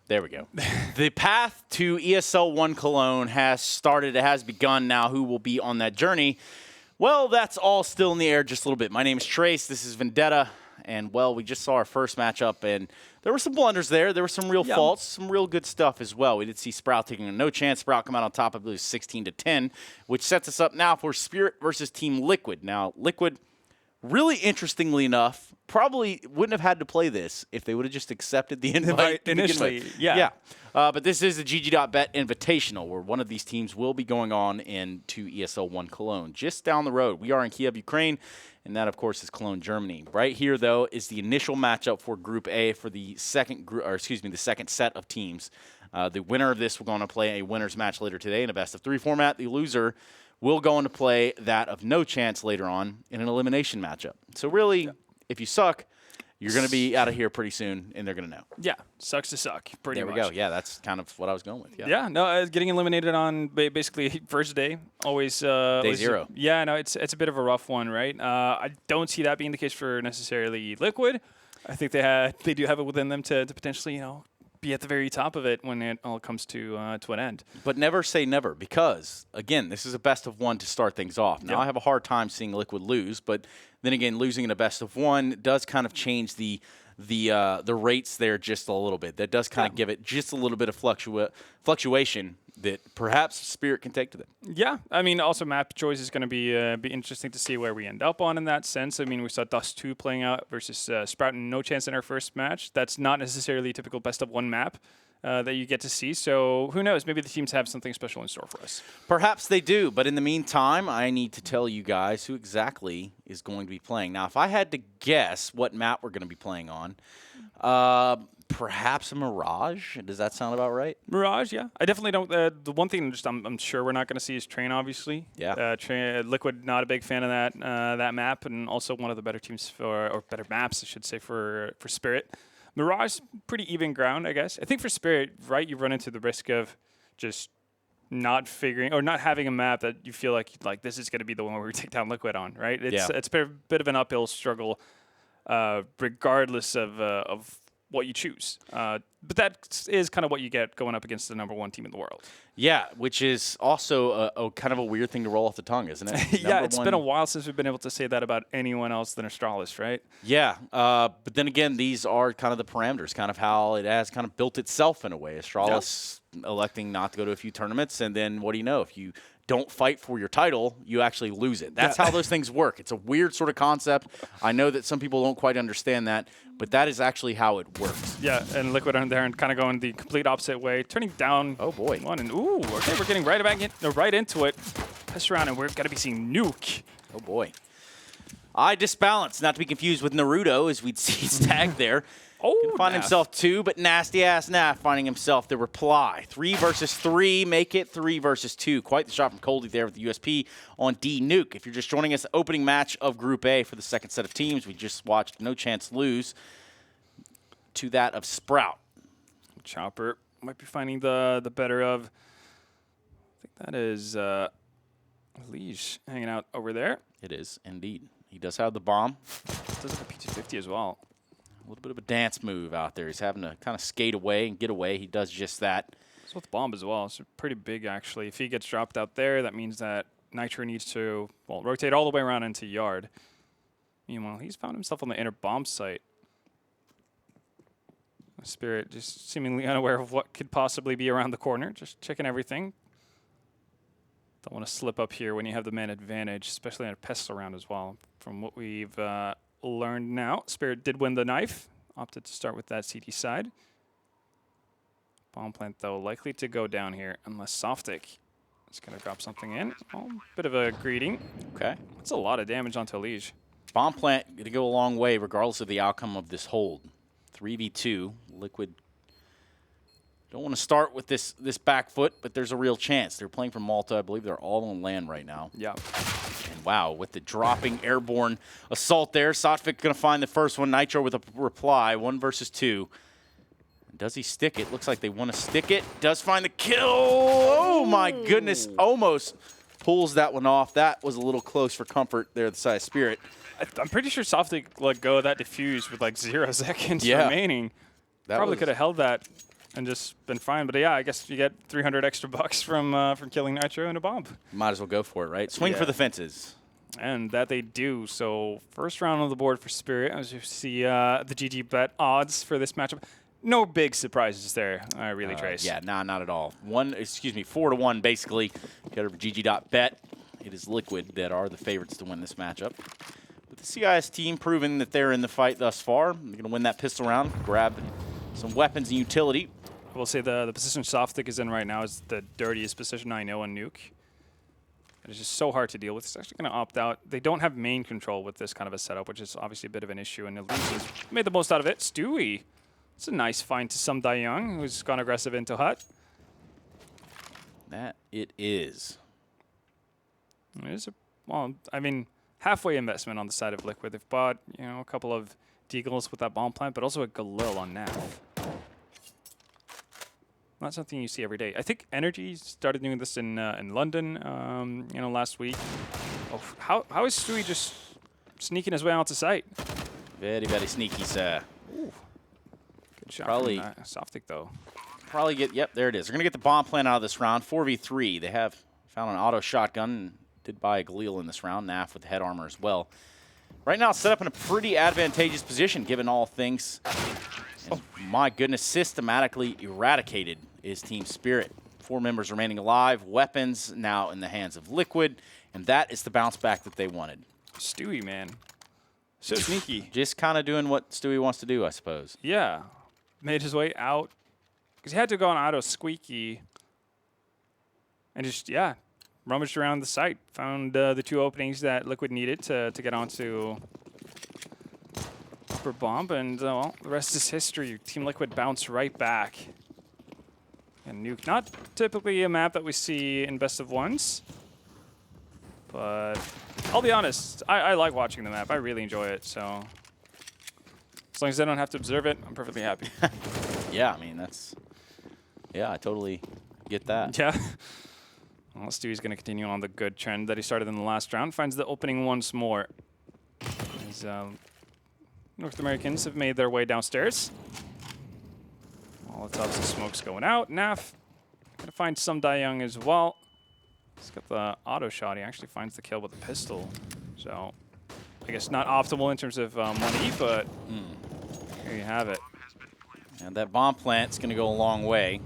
There we go. The path to ESL ONE Colonge has started. It has begun now. Who will be on that journey? Well, that's all still in the air just a little bit. My name is Trace. This is Vendetta. And, well, we just saw our first matchup, and there were some blunders there. There were some real faults, some real good stuff as well. We did see Sprout taking a no chance. Sprout come out on top, I believe, 16-10, which sets us up now for Spirit versus Team Liquid. Now, Liquid, really interestingly enough, probably wouldn't have had to play this if they would have just accepted the invite initially. Yeah. But this is the GG.Bet Invitational, where one of these teams will be going on into ESL ONE Colonge. Just down the road, we are in Kiev, Ukraine, and that, of course, is Cologne, Germany. Right here, though, is the initial matchup for Group A for the second set of teams. The winner of this will go on to play a winners match later today in a best-of-3 format. The loser will go on to play that of no chance later on in an elimination matchup. So really, if you suck, you're going to be out of here pretty soon, and they're going to know. Yeah, sucks to suck, pretty much. There we go. Yeah, that's kind of what I was going with. Yeah, no, getting eliminated on basically first day, always day zero. Yeah, no, it's a bit of a rough one, right? I don't see that being the case for necessarily Liquid. I think they do have it within them to potentially, be at the very top of it when it all comes to an end. But never say never, because, again, this is a best-of-1 to start things off. Now, I have a hard time seeing Liquid lose, but then again, losing in a best-of-1 does kind of change the rates there just a little bit. That does kind of give it just a little bit of fluctuation that perhaps Spirit can take to them. Yeah, I mean, also map choice is going to be interesting to see where we end up on in that sense. I mean, we saw Dust 2 playing out versus Sprout and No Chance in our first match. That's not necessarily a typical best-of-1 map that you get to see. So who knows? Maybe the teams have something special in store for us. Perhaps they do, but in the meantime, I need to tell you guys who exactly is going to be playing. Now, if I had to guess what map we're going to be playing on, perhaps a Mirage. Does that sound about right? Mirage, yeah. I definitely don't. The one thing I'm sure we're not going to see is Train, obviously. Yeah. Liquid, not a big fan of that map, and also one of the better teams or better maps, I should say, for Spirit. Mirage, pretty even ground, I guess. I think for Spirit, right, you run into the risk of just not figuring or not having a map that you feel like this is going to be the one where we take down Liquid on, right? It's a bit of an uphill struggle, regardless of what you choose. But that is kind of what you get going up against the #1 team in the world. Yeah, which is also a kind of a weird thing to roll off the tongue, isn't it? Yeah, it's been a while since we've been able to say that about anyone else than Astralis, right? Yeah, but then again, these are kind of the parameters, kind of how it has kind of built itself in a way. Astralis electing not to go to a few tournaments, and then what do you know? If you don't fight for your title, you actually lose it. That's how those things work. It's a weird sort of concept. I know that some people don't quite understand that, but that is actually how it works. Yeah, and Liquid on there and kind of going the complete opposite way, turning down. Oh boy! One and ooh, okay, we're getting right into it. Pass around, and we're gonna be seeing Nuke. Oh boy! I disbalance, not to be confused with Naruto, as we'd see his tag there. Oh, can find himself 2, but nasty ass Naf finding himself the reply. 3 versus 3, make it 3 versus 2. Quite the shot from Coldy there with the USP on D Nuke. If you're just joining us, the opening match of Group A for the second set of teams. We just watched No Chance lose to that of Sprout. Chopper might be finding the better of. I think that is Liege hanging out over there. It is indeed. He does have the bomb. Does have a P250 as well. A little bit of a dance move out there. He's having to kind of skate away and get away. He does just that. It's with bomb as well. It's pretty big, actually. If he gets dropped out there, that means that Nitro needs to, rotate all the way around into yard. Meanwhile, he's found himself on the inner bomb site. Spirit just seemingly unaware of what could possibly be around the corner. Just checking everything. Don't want to slip up here when you have the man advantage, especially on a pestle round as well. From what we've learned now, Spirit did win the knife. Opted to start with that CT side. Bomb plant, though, likely to go down here unless Softic is going to drop something in. Oh, bit of a greeting. Okay. That's a lot of damage onto Liege. Bomb plant going to go a long way regardless of the outcome of this hold. 3v2. Liquid don't want to start with this back foot, but there's a real chance. They're playing from Malta. I believe they're all on land right now. Yeah. And wow, with the dropping airborne assault there, Sotvic going to find the first one. Nitro with a reply, 1 versus 2. Does he stick it? Looks like they want to stick it. Does find the kill. Oh my goodness, almost pulls that one off. That was a little close for comfort there at the side of Spirit. I'm pretty sure Softic let go of that defuse with like 0 seconds remaining. Probably could have held that and just been fine. But yeah, I guess you get 300 extra bucks from killing Nitro and a bomb. Might as well go for it, right? Swing for the fences. And that they do. So first round on the board for Spirit. As you see the GG.Bet odds for this matchup. No big surprises there, really, Trace. Yeah, not at all. 4-1 basically. Go to GG.Bet. It is Liquid that are the favorites to win this matchup. But the CIS team proving that they're in the fight thus far. They're going to win that pistol round, grab some weapons and utility. I will say the position Softic is in right now is the dirtiest position I know on Nuke. It's just so hard to deal with. It's actually going to opt out. They don't have main control with this kind of a setup, which is obviously a bit of an issue. And Elise made the most out of it. Stewie. It's a nice find to some Dayoung, who's gone aggressive into Hut. That it is. It is halfway investment on the side of Liquid. They've bought, a couple of Deagles with that bomb plant, but also a Galil on Nav. Not something you see every day. I think Energy started doing this in London, last week. Oh, how is Stewie just sneaking his way onto site? Very, very sneaky, sir. Ooh. Good shot Probably from Softic, though. Probably get, yep, there it is. They're going to get the bomb plant out of this round. 4v3. They have found an auto shotgun and did buy a Galil in this round. Naf with the head armor as well. Right now, set up in a pretty advantageous position, given all things. And my goodness, systematically eradicated is Team Spirit. 4 members remaining alive. Weapons now in the hands of Liquid. And that is the bounce back that they wanted. Stewie, man. So sneaky. Just kind of doing what Stewie wants to do, I suppose. Yeah. Made his way out. Because he had to go on auto squeaky. And just, rummaged around the site. Found the 2 openings that Liquid needed to get onto Upper Bomb. And, the rest is history. Team Liquid bounced right back. And Nuke, not typically a map that we see in best of ones. But I'll be honest, I like watching the map. I really enjoy it, so as long as I don't have to observe it, I'm perfectly happy. Yeah, I mean, I totally get that. Yeah. Well, Stewie's going to continue on the good trend that he started in the last round. Finds the opening once more. As North Americans have made their way downstairs. Molotovs and smokes going out. Naf going to find some Dayoung as well. He's got the auto shot. He actually finds the kill with the pistol. So, I guess not optimal in terms of money, but here you have it. And that bomb plant's going to go a long way.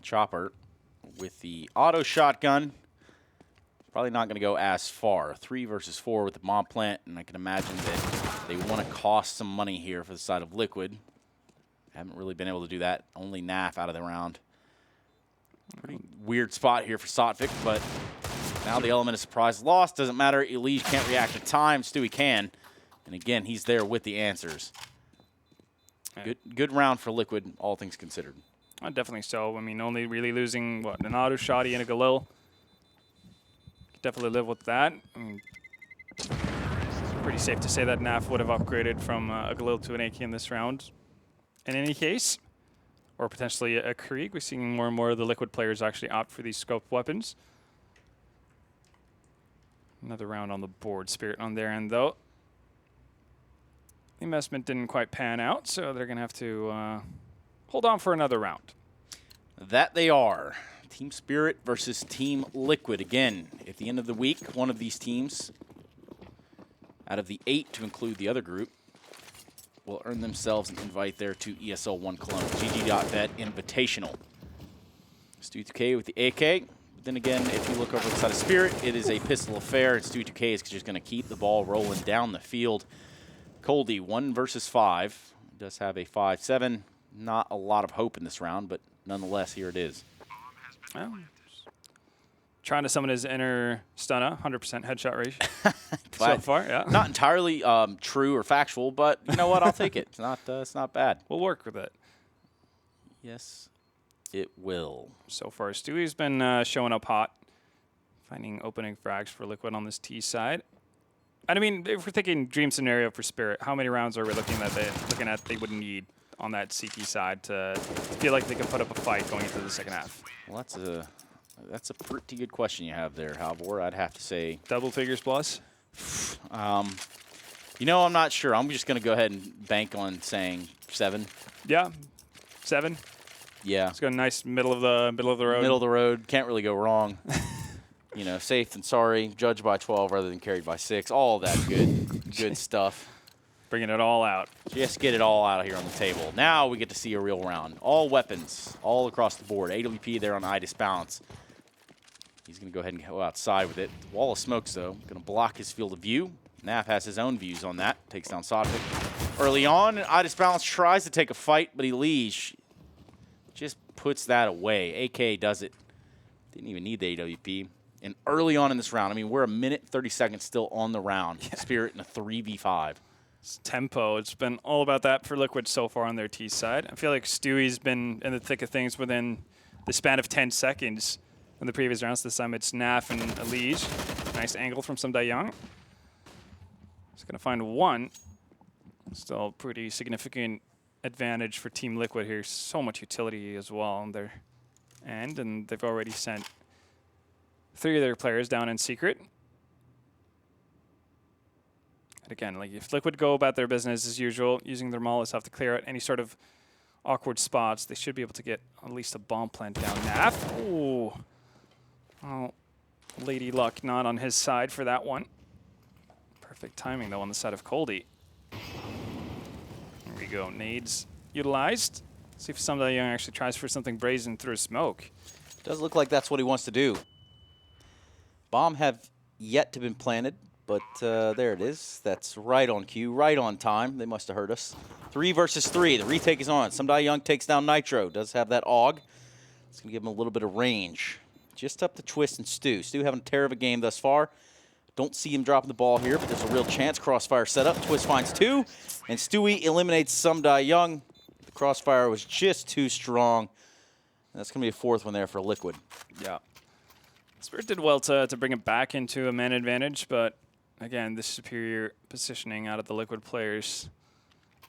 Chopper with the auto shotgun. Probably not going to go as far. 3 versus 4 with the bomb plant, and I can imagine that they want to cost some money here for the side of Liquid. Haven't really been able to do that. Only Naf out of the round. Pretty weird spot here for Sotvik, but now the element of surprise lost. Doesn't matter. Elige can't react in time. Stewie can. And again, he's there with the answers. Good round for Liquid, all things considered. Definitely so. I mean, only really losing, an auto shotty and a Galil. Definitely live with that. I mean, pretty safe to say that Naf would have upgraded from a Galil to an AK in this round. In any case, or potentially a Krieg. We're seeing more and more of the Liquid players actually opt for these scope weapons. Another round on the board. Spirit on their end, though. The investment didn't quite pan out, so they're going to have to hold on for another round. That they are. Team Spirit versus Team Liquid. Again, at the end of the week, one of these teams, out of the 8 to include the other group, will earn themselves an invite there to ESL ONE Colonge, GG.Bet Invitational. Stu2K with the AK. But then again, if you look over the side of Spirit, it is a pistol affair, and Stu2K is just going to keep the ball rolling down the field. Coldy, 1 versus 5. Does have a 5-7. Not a lot of hope in this round, but nonetheless, here it is. Well, trying to summon his inner stunner, 100% headshot ratio so far, yeah. Not entirely true or factual, but you know what? I'll take it. It's not bad. We'll work with it. Yes, it will. So far, Stewie's been showing up hot, finding opening frags for Liquid on this T side. And I mean, if we're thinking dream scenario for Spirit, how many rounds are we looking at they would need on that CT side to feel like they can put up a fight going into the second half? Well, that's a pretty good question you have there, Halvor. I'd have to say double figures plus. I'm not sure. I'm just going to go ahead and bank on saying 7. Yeah, 7. Yeah. It's got a nice middle of the road. Middle of the road. Can't really go wrong. You know, safe and sorry. Judged by 12 rather than carried by 6. All that good stuff. Bringing it all out. Just get it all out of here on the table. Now we get to see a real round. All weapons, all across the board. AWP there on Idis Balance. He's going to go ahead and go outside with it. Wall of smokes, though. Going to block his field of view. Naf has his own views on that. Takes down Sodvik. Early on, Idis Balance tries to take a fight, but Elige just puts that away. AK does it. Didn't even need the AWP. And early on in this round, I mean, we're a minute 30 seconds still on the round. Yeah. Spirit in a 3v5. It's tempo. It's been all about that for Liquid so far on their T side. I feel like Stewie's been in the thick of things within the span of 10 seconds in the previous rounds. This time it's Naf and Elige. Nice angle from Some Young. He's going to find one. Still pretty significant advantage for Team Liquid here. So much utility as well on their end, and they've already sent 3 of their players down in secret. And again, like if Liquid go about their business as usual, using their Molotov have to clear out any sort of awkward spots, they should be able to get at least a bomb plant down. Naf. Ooh. Oh, Lady Luck not on his side for that one. Perfect timing though on the side of Coldy. There we go. Nades utilized. See if Some Young actually tries for something brazen through smoke. Does look like that's what he wants to do. Bomb have yet to been planted, but there it is. That's right on cue, right on time. They must have heard us. 3 versus 3. The retake is on. Some Young takes down Nitro. Does have that AUG. It's going to give him a little bit of range. Just up to Twist and Stu. Stu having a tear of a game thus far. Don't see him dropping the ball here, but there's a real chance. Crossfire setup. Twist finds 2, and Stewie eliminates Some Young. The crossfire was just too strong. And that's going to be a 4th one there for Liquid. Yeah. Spirit did well to bring it back into a man advantage, but again, this superior positioning out of the Liquid players,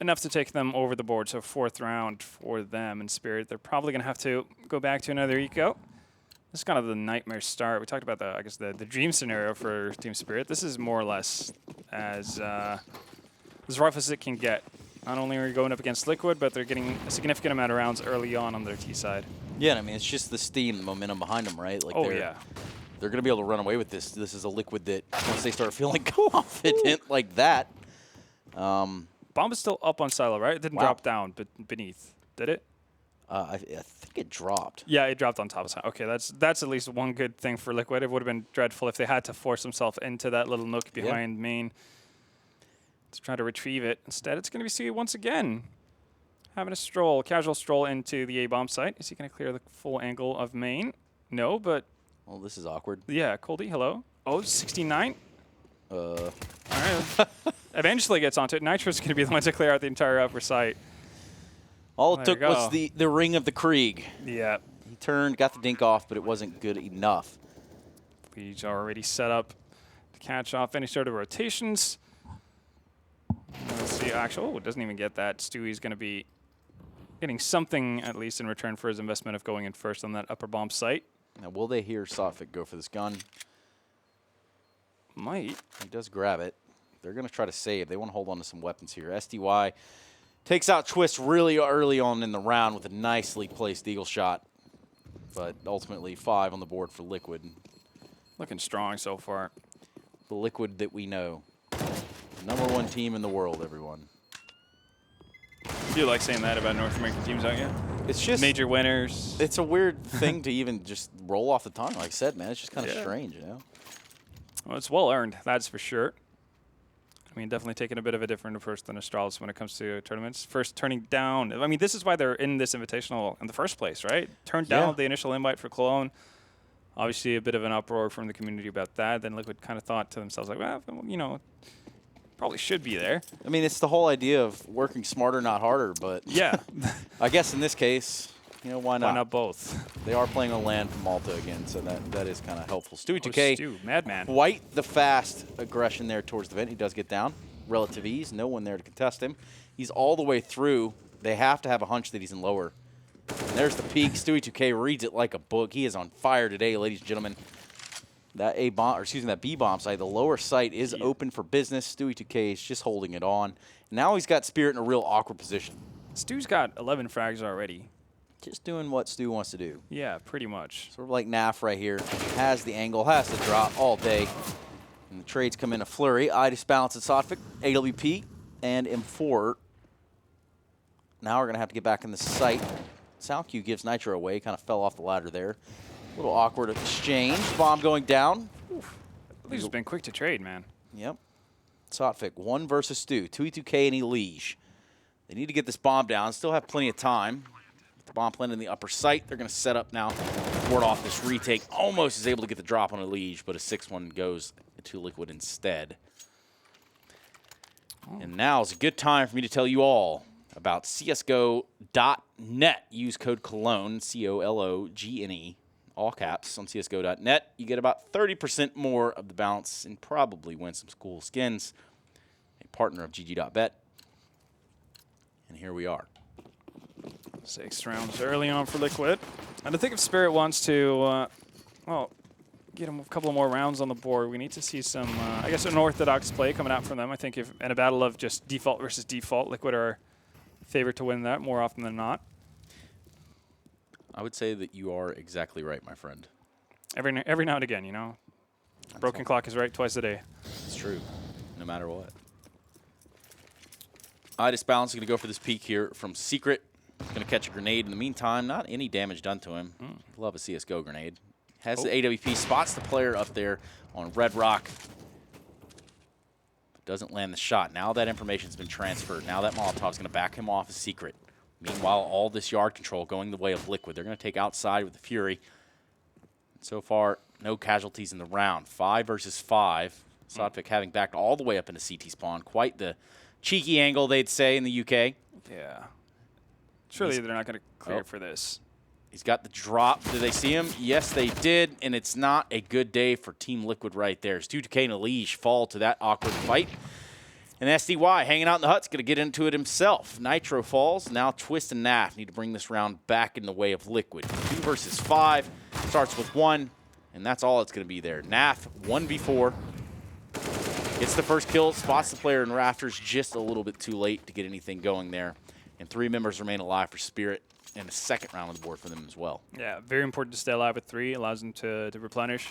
enough to take them over the board. So 4th round for them and Spirit. They're probably going to have to go back to another eco. This is kind of the nightmare start. We talked about the dream scenario for Team Spirit. This is more or less as rough as it can get. Not only are you going up against Liquid, but they're getting a significant amount of rounds early on their T side. Yeah, I mean, it's just the steam, the momentum behind them, right? Like they're going to be able to run away with this. This is a Liquid that, once they start feeling confident like that. Bomb is still up on Silo, right? It didn't drop down but beneath, did it? I think it dropped. Yeah, it dropped on top of Silo. Okay, that's at least one good thing for Liquid. It would have been dreadful if they had to force themselves into that little nook behind main to try to retrieve it. Instead, it's going to be Stewie once again having a casual stroll into the A-bomb site. Is he going to clear the full angle of main? No, but... Well, this is awkward. Yeah, Coldy, hello. Oh, 69. All right. Eventually gets onto it. Nitro's going to be the one to clear out the entire upper site. All it took was the ring of the Krieg. Yeah. He turned, got the dink off, but it wasn't good enough. He's already set up to catch off any sort of rotations. Let's see. Actually, it doesn't even get that. Stewie's going to be getting something, at least, in return for his investment of going in first on that upper bomb site. Now, will they hear Sofik go for this gun? Might. He does grab it. They're going to try to save. They want to hold on to some weapons here. SDY takes out Twist really early on in the round with a nicely placed eagle shot. But ultimately, 5 on the board for Liquid. Looking strong so far. The Liquid that we know. The #1 team in the world, everyone. You like saying that about North American teams, don't you? It's just major winners. It's a weird thing to even just roll off the tongue. Like I said, man, it's just kind of strange, you know? Well, it's well earned, that's for sure. I mean, definitely taking a bit of a different approach than Astralis when it comes to tournaments. First, turning down. I mean, this is why they're in this invitational in the first place, right? Turned down the initial invite for Cologne. Obviously, a bit of an uproar from the community about that. Then Liquid kind of thought to themselves, like, well, you know, probably should be there. I mean, it's the whole idea of working smarter, not harder. But yeah, I guess in this case, you know, why not? Why not both? They are playing on land from Malta again, so that is kind of helpful. Stewie 2K, Stu, madman. Quite the fast aggression there towards the vent. He does get down. Relative ease. No one there to contest him. He's all the way through. They have to have a hunch that he's in lower. And there's the peak. Stewie 2K reads it like a book. He is on fire today, ladies and gentlemen. That that B bomb site, the lower site is open for business. Stewie 2K is just holding it on. Now he's got Spirit in a real awkward position. Stu's got 11 frags already. Just doing what Stu wants to do. Yeah, pretty much. Sort of like Naf right here. Has the angle, has the drop all day. And the trades come in a flurry. I just balance at Sotfik, AWP, and M4. Now we're going to have to get back in the site. SoundQ gives Nitro away. Kind of fell off the ladder there. A little awkward exchange. Bomb going down. He's been quick to trade, man. Yep. Sotfik, 1 versus Stu. 2E2K and Elige. They need to get this bomb down. Still have plenty of time. With the bomb planted in the upper site, they're going to set up now. Ward off this retake. Almost is able to get the drop on Elige, but a 6-1 goes to Liquid instead. And now is a good time for me to tell you all about csgo.net. Use code Cologne, COLOGNE, all caps, on csgo.net. You get about 30% more of the balance and probably win some cool skins. A partner of GG.Bet. And here we are. 6 rounds early on for Liquid. And I think if Spirit wants to, well, get him a couple more rounds on the board, we need to see some, I guess, unorthodox play coming out from them. I think if in a battle of just default versus default, Liquid are favored to win that more often than not. I would say that you are exactly right, my friend. Every now and again, you know. Broken clock is right twice a day. It's true, no matter what. Balance is going to go for this peek here from Secret. Going to catch a grenade in the meantime. Not any damage done to him. Love a CSGO grenade. Has the AWP, spots the player up there on Red Rock. Doesn't land the shot. Now that information's been transferred. Now that Molotov's going to back him off as Secret. Meanwhile, all this yard control going the way of Liquid. They're going to take outside with the Fury. So far, no casualties in the round. 5 versus 5. Sotfik having backed all the way up into CT spawn. Quite the cheeky angle, they'd say, in the UK. Yeah. Surely they're not going to clear for this. He's got the drop. Did they see him? Yes, they did, and it's not a good day for Team Liquid right there. Stu2K and Elige fall to that awkward fight. And SDY hanging out in the hut's going to get into it himself. Nitro falls. Now Twist and Naf need to bring this round back in the way of Liquid. 2 versus 5. Starts with 1, and that's all it's going to be there. Naf, 1v4. Gets the first kill, spots the player in rafters just a little bit too late to get anything going there. And 3 members remain alive for Spirit, and a second round on the board for them as well. Yeah, very important to stay alive with 3. Allows them to replenish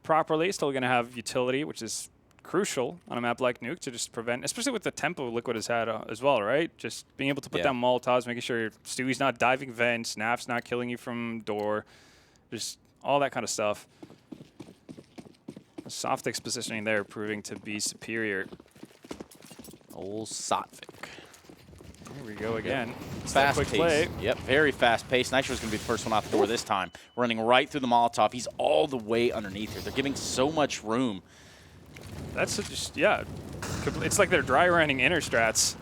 properly. Still going to have utility, which is crucial on a map like Nuke to just prevent, especially with the tempo Liquid has had as well, right? Just being able to put down Molotovs, making sure Stewie's not diving vents, Naf's not killing you from door, just all that kind of stuff. Softic's positioning there proving to be superior. Old Sotfik. Here we go again. Fast pace. Yep, very fast pace. Nitro's going to be the first one out the door this time. Running right through the Molotov. He's all the way underneath here. They're giving so much room. That's just, yeah. It's like they're dry running inner strats.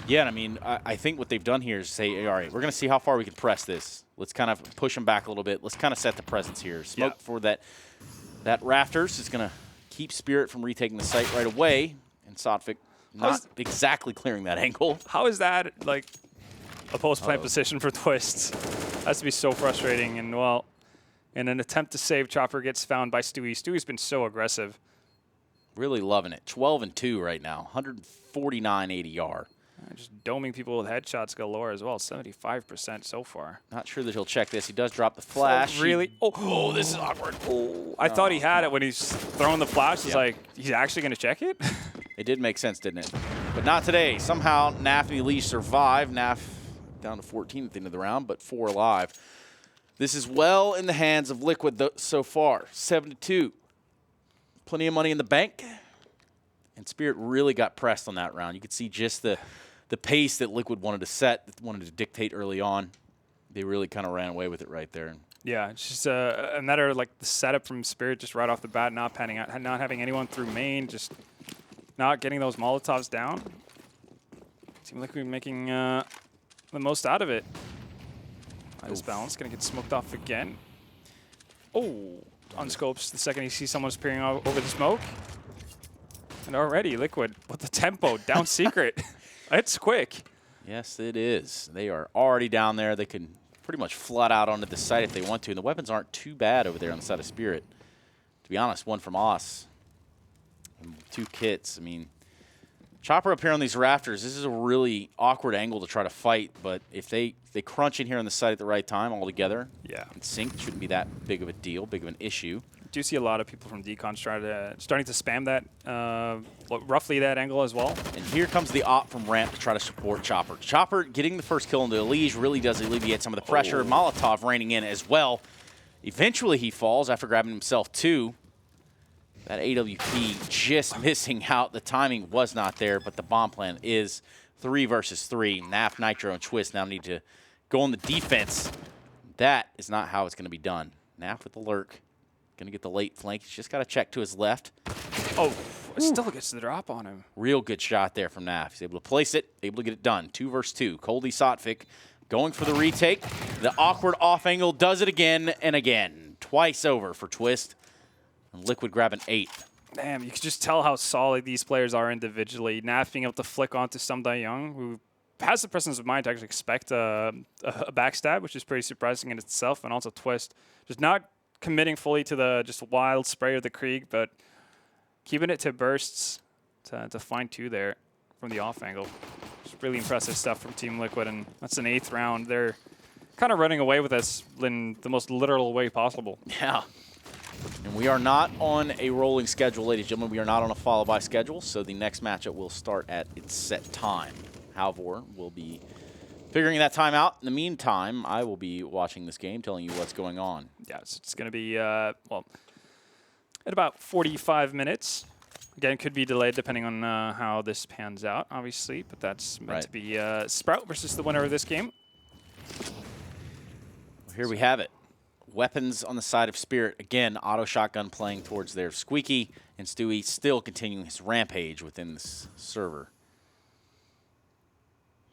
Yeah, and I mean, I think what they've done here is say, all right, we're going to see how far we can press this. Let's kind of push them back a little bit. Let's kind of set the presence here. Smoke for that Rafters is going to keep Spirit from retaking the site right away. And Sotfik not exactly clearing that angle. How is that, like, a post-plant position for Twist? Has to be so frustrating. And, well, in an attempt to save, Chopper gets found by Stewie. Stewie's been so aggressive. Really loving it. 12-2 right now. 149 ADR. Just doming people with headshots galore as well. 75% so far. Not sure that he'll check this. He does drop the flash. Oh, really? Oh, this is awkward. Oh, I thought he had it when he's throwing the flash. It's like, he's actually going to check it? It did make sense, didn't it? But not today. Somehow, Naf and Elige survive. Naf down to 14 at the end of the round, but 4 alive. This is well in the hands of Liquid so far. 7-2. Plenty of money in the bank. And Spirit really got pressed on that round. You could see just the pace that Liquid wanted to set, wanted to dictate early on. They really kind of ran away with it right there. Yeah, it's just a matter of like the setup from Spirit just right off the bat, not panning out, not having anyone through main, just not getting those Molotovs down. Seemed like we were making the most out of it. This balance going to get smoked off again. Oh, unscopes the second he sees someone peering over the smoke. And already Liquid with the tempo down Secret. It's quick. Yes, it is. They are already down there. They can pretty much flood out onto the site if they want to. And the weapons aren't too bad over there on the side of Spirit. To be honest, 1 from Os. And 2 kits. I mean, Chopper up here on these rafters, this is a really awkward angle to try to fight, but if they crunch in here on the side at the right time all together, and sync, shouldn't be that big of a deal, big of an issue. I do see a lot of people from Decon starting to spam that, roughly that angle as well. And here comes the op from ramp to try to support Chopper. Chopper getting the first kill into Elige really does alleviate some of the pressure. Molotov raining in as well. Eventually he falls after grabbing himself 2. That AWP just missing out. The timing was not there, but the bomb plan is 3 versus 3. Naf, Nitro, and Twist now need to go on the defense. That is not how it's going to be done. Naf with the lurk. Going to get the late flank. He's just got to check to his left. Oh, it still gets the drop on him. Real good shot there from Naf. He's able to place it, able to get it done. 2 versus 2. Coldy Sotfik going for the retake. The awkward off angle does it again and again. Twice over for Twist. And Liquid grabbing 8. Damn, you can just tell how solid these players are individually. Naf being able to flick onto Samdai Young, who has the presence of mind to actually expect a backstab, which is pretty surprising in itself, and also Twist. Just not committing fully to the just wild spray of the Krieg, but keeping it to bursts to find 2 there from the off angle. Just really impressive stuff from Team Liquid, and that's an 8th round. They're kind of running away with us in the most literal way possible. Yeah. And we are not on a rolling schedule, ladies and gentlemen. We are not on a follow-by schedule, so the next matchup will start at its set time. Halvor will be figuring that time out. In the meantime, I will be watching this game, telling you what's going on. Yeah, so it's going to be, well, at about 45 minutes. Again, it could be delayed depending on how this pans out, obviously, but that's meant to be Sprout versus the winner of this game. Well, here we have it. Weapons on the side of Spirit. Again, auto shotgun playing towards their Squeaky, and Stewie still continuing his rampage within this server.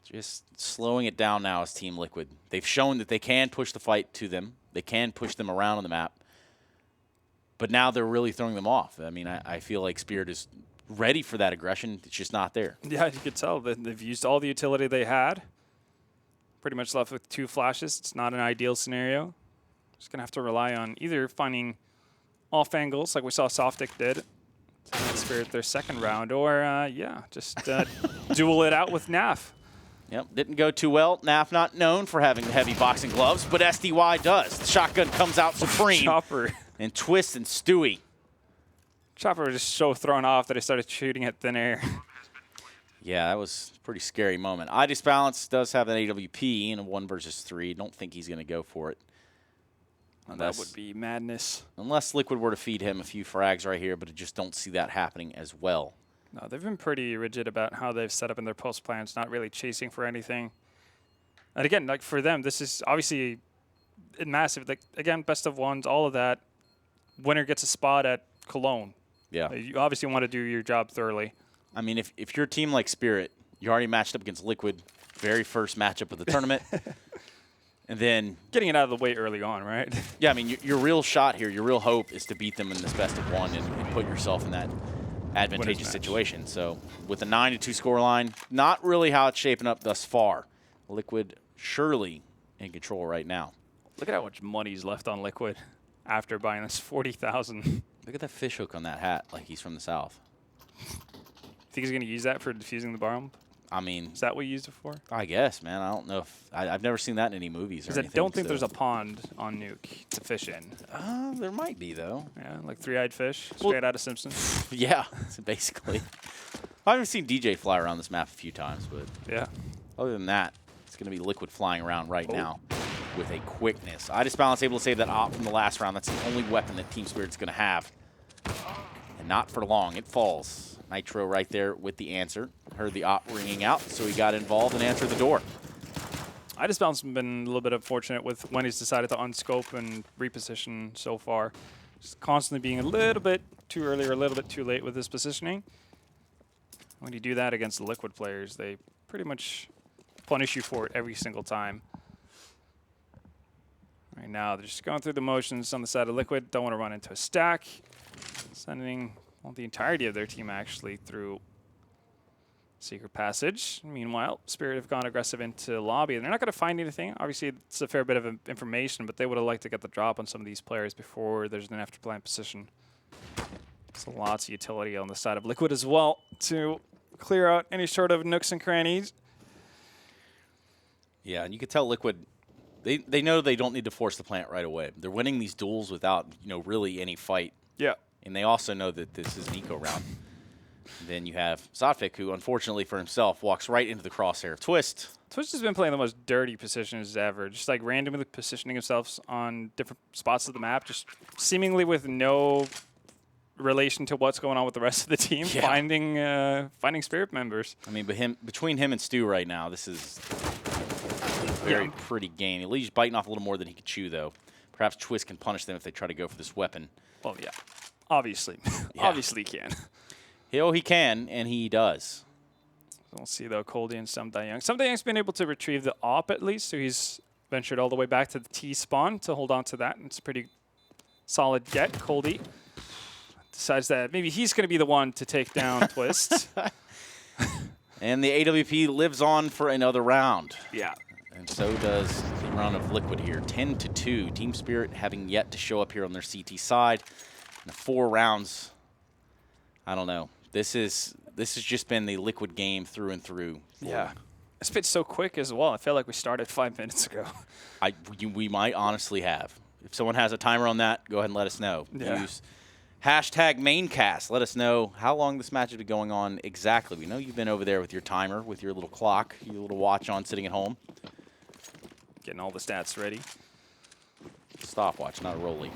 Just slowing it down now as Team Liquid. They've shown that they can push the fight to them. They can push them around on the map. But now they're really throwing them off. I mean, I feel like Spirit is ready for that aggression. It's just not there. Yeah, you could tell that they've used all the utility they had. Pretty much left with 2 flashes. It's not an ideal scenario. Just going to have to rely on either finding off angles like we saw Softic did to Spirit their second round, or, yeah, just duel it out with Naf. Yep, didn't go too well. Naf not known for having heavy boxing gloves, but SDY does. The shotgun comes out supreme. Chopper. And Twist and Stewie. Chopper was just so thrown off that he started shooting at thin air. Yeah, that was a pretty scary moment. iDisbalance does have an AWP in a 1 versus 3. Don't think he's going to go for it. That would be madness. Unless Liquid were to feed him a few frags right here, but I just don't see that happening as well. No, they've been pretty rigid about how they've set up in their post plans, not really chasing for anything. And again, like for them, this is obviously massive. Like again, best of ones, all of that. Winner gets a spot at Cologne. Yeah. You obviously want to do your job thoroughly. I mean, if you're a team like Spirit, you already matched up against Liquid, very first matchup of the tournament. And then getting it out of the way early on, right? Yeah, I mean, your real shot here, your real hope is to beat them in this best of 1 and put yourself in that advantageous situation. So with a 9-2 scoreline, not really how it's shaping up thus far. Liquid surely in control right now. Look at how much money's left on Liquid after buying this 40,000. Look at that fishhook on that hat, like he's from the South. Think he's going to use that for defusing the bomb? I mean, is that what you used it for? I guess, man. I don't know if I've never seen that in any movies. Because I don't think there's a pond on Nuke to fish in. There might be though. Yeah, like 3-eyed fish, straight out of Simpsons. Yeah, basically. I haven't seen DJ fly around this map a few times, but yeah. Other than that, it's going to be Liquid flying around right now with a quickness. iDisbalance able to save that op from the last round. That's the only weapon that Team Spirit's going to have, and not for long. It falls. Nitro right there with the answer. Heard the op ringing out, so he got involved and answered the door. iDisbalance has been a little bit unfortunate with when he's decided to unscope and reposition so far. Just constantly being a little bit too early or a little bit too late with his positioning. When you do that against the Liquid players, they pretty much punish you for it every single time. Right now, they're just going through the motions on the side of Liquid. Don't want to run into a stack. Sending the entirety of their team actually through secret passage. Meanwhile, Spirit have gone aggressive into lobby. They're not going to find anything. Obviously, it's a fair bit of information, but they would have liked to get the drop on some of these players before there's an after plan position. So lots of utility on the side of Liquid as well to clear out any sort of nooks and crannies. Yeah, and you can tell Liquid, they know they don't need to force the plant right away. They're winning these duels without, really any fight. Yeah. And they also know that this is an eco round. And then you have Zotfik, who unfortunately for himself walks right into the crosshair of Twist. Twist has been playing the most dirty positions ever, just like randomly positioning himself on different spots of the map, just seemingly with no relation to what's going on with the rest of the team, finding Spirit members. I mean, between him and Stu right now, this is a very pretty game. At least biting off a little more than he could chew, though. Perhaps Twist can punish them if they try to go for this weapon. Well, yeah, obviously. Obviously he can. He can, and he does. We'll see, though, Coldy and Samdayoung. Samdayoung's been able to retrieve the AWP at least, so he's ventured all the way back to the T spawn to hold on to that. It's a pretty solid get. Coldy decides that maybe he's going to be the one to take down Twist. And the AWP lives on for another round. Yeah. And so does the round of Liquid here. 10-2. Team Spirit having yet to show up here on their CT side. And 4 rounds. I don't know. This has just been the Liquid game through and through. Yeah. It's been so quick as well. I feel like we started 5 minutes ago. We might honestly have. If someone has a timer on that, go ahead and let us know. Yeah. Use hashtag Maincast. Let us know how long this match has been going on exactly. We know you've been over there with your timer, with your little clock, your little watch on sitting at home. Getting all the stats ready. Stopwatch, not a rollie.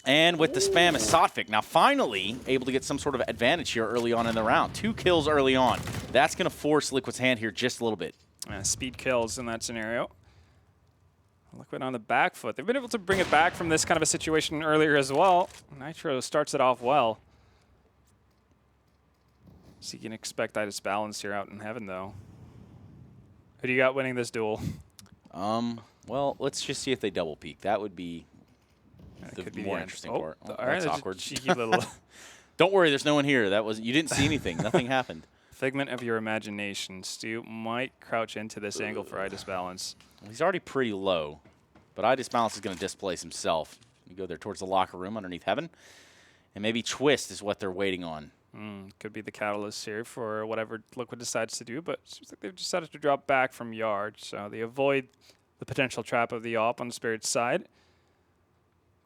And with the spam is Zotfik. Now finally able to get some sort of advantage here early on in the round. 2 kills early on. That's going to force Liquid's hand here just a little bit. Speed kills in that scenario. Liquid on the back foot. They've been able to bring it back from this kind of a situation earlier as well. Nitro starts it off well. So you can expect Itis Balance here out in heaven, though. Who do you got winning this duel? Well, let's just see if they double peek. That would be the more interesting part. All right, that's awkward. Cheeky little. Don't worry, there's no one here. You didn't see anything. Nothing happened. Figment of your imagination. Stu might crouch into this angle for Itis Balance. Well, he's already pretty low, but Itis Balance is going to displace himself. You go there towards the locker room underneath heaven, and maybe Twist is what they're waiting on. Could be the catalyst here for whatever Liquid decides to do, but it seems like they've decided to drop back from yard, so they avoid the potential trap of the AWP on the Spirit's side.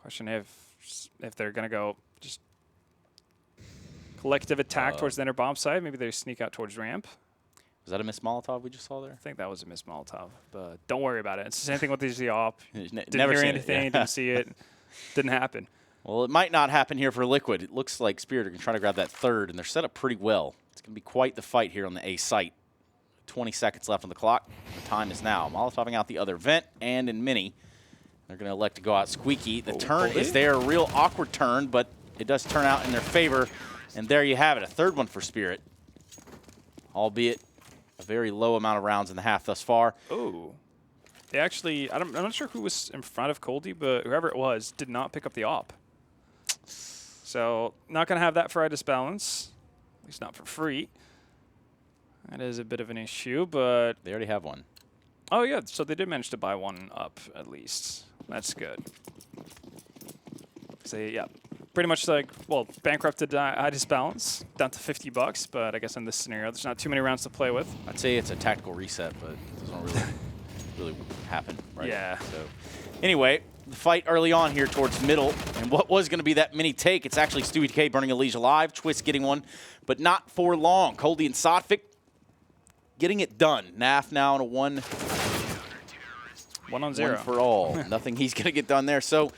Question if they're going to go just collective attack towards the inner bomb side. Maybe they sneak out towards ramp. Was that a miss Molotov we just saw there? I think that was a miss Molotov, but don't worry about it. It's the same thing with the AWP. Didn't Never hear seen anything, it. didn't see it, didn't happen. Well, it might not happen here for Liquid. It looks like Spirit are going to try to grab that third, and they're set up pretty well. It's going to be quite the fight here on the A site. 20 seconds left on the clock. The time is now. Molotoving out the other vent and in mini. They're going to elect to go out squeaky. The turn is there, a real awkward turn, but it does turn out in their favor. And there you have it, a third one for Spirit. Albeit a very low amount of rounds in the half thus far. Oh. They actually, I'm not sure who was in front of Coldy, but whoever it was did not pick up the AWP. So not going to have that for Itis Balance, at least not for free. That is a bit of an issue, but... They already have one. Oh, yeah, so they did manage to buy one up, at least. That's good. So, yeah, pretty much like, well, bankrupted Itis Balance, down to $50, but I guess in this scenario, there's not too many rounds to play with. I'd say it's a tactical reset, but it doesn't really happen, right? Yeah. So, anyway, the fight early on here towards middle, and what was going to be that mini take, it's actually Stewie K burning Elige alive, Twist getting one, but not for long. Coldy and Zotfik getting it done. Naf now on a 1-0 for all. Nothing he's going to get done there. So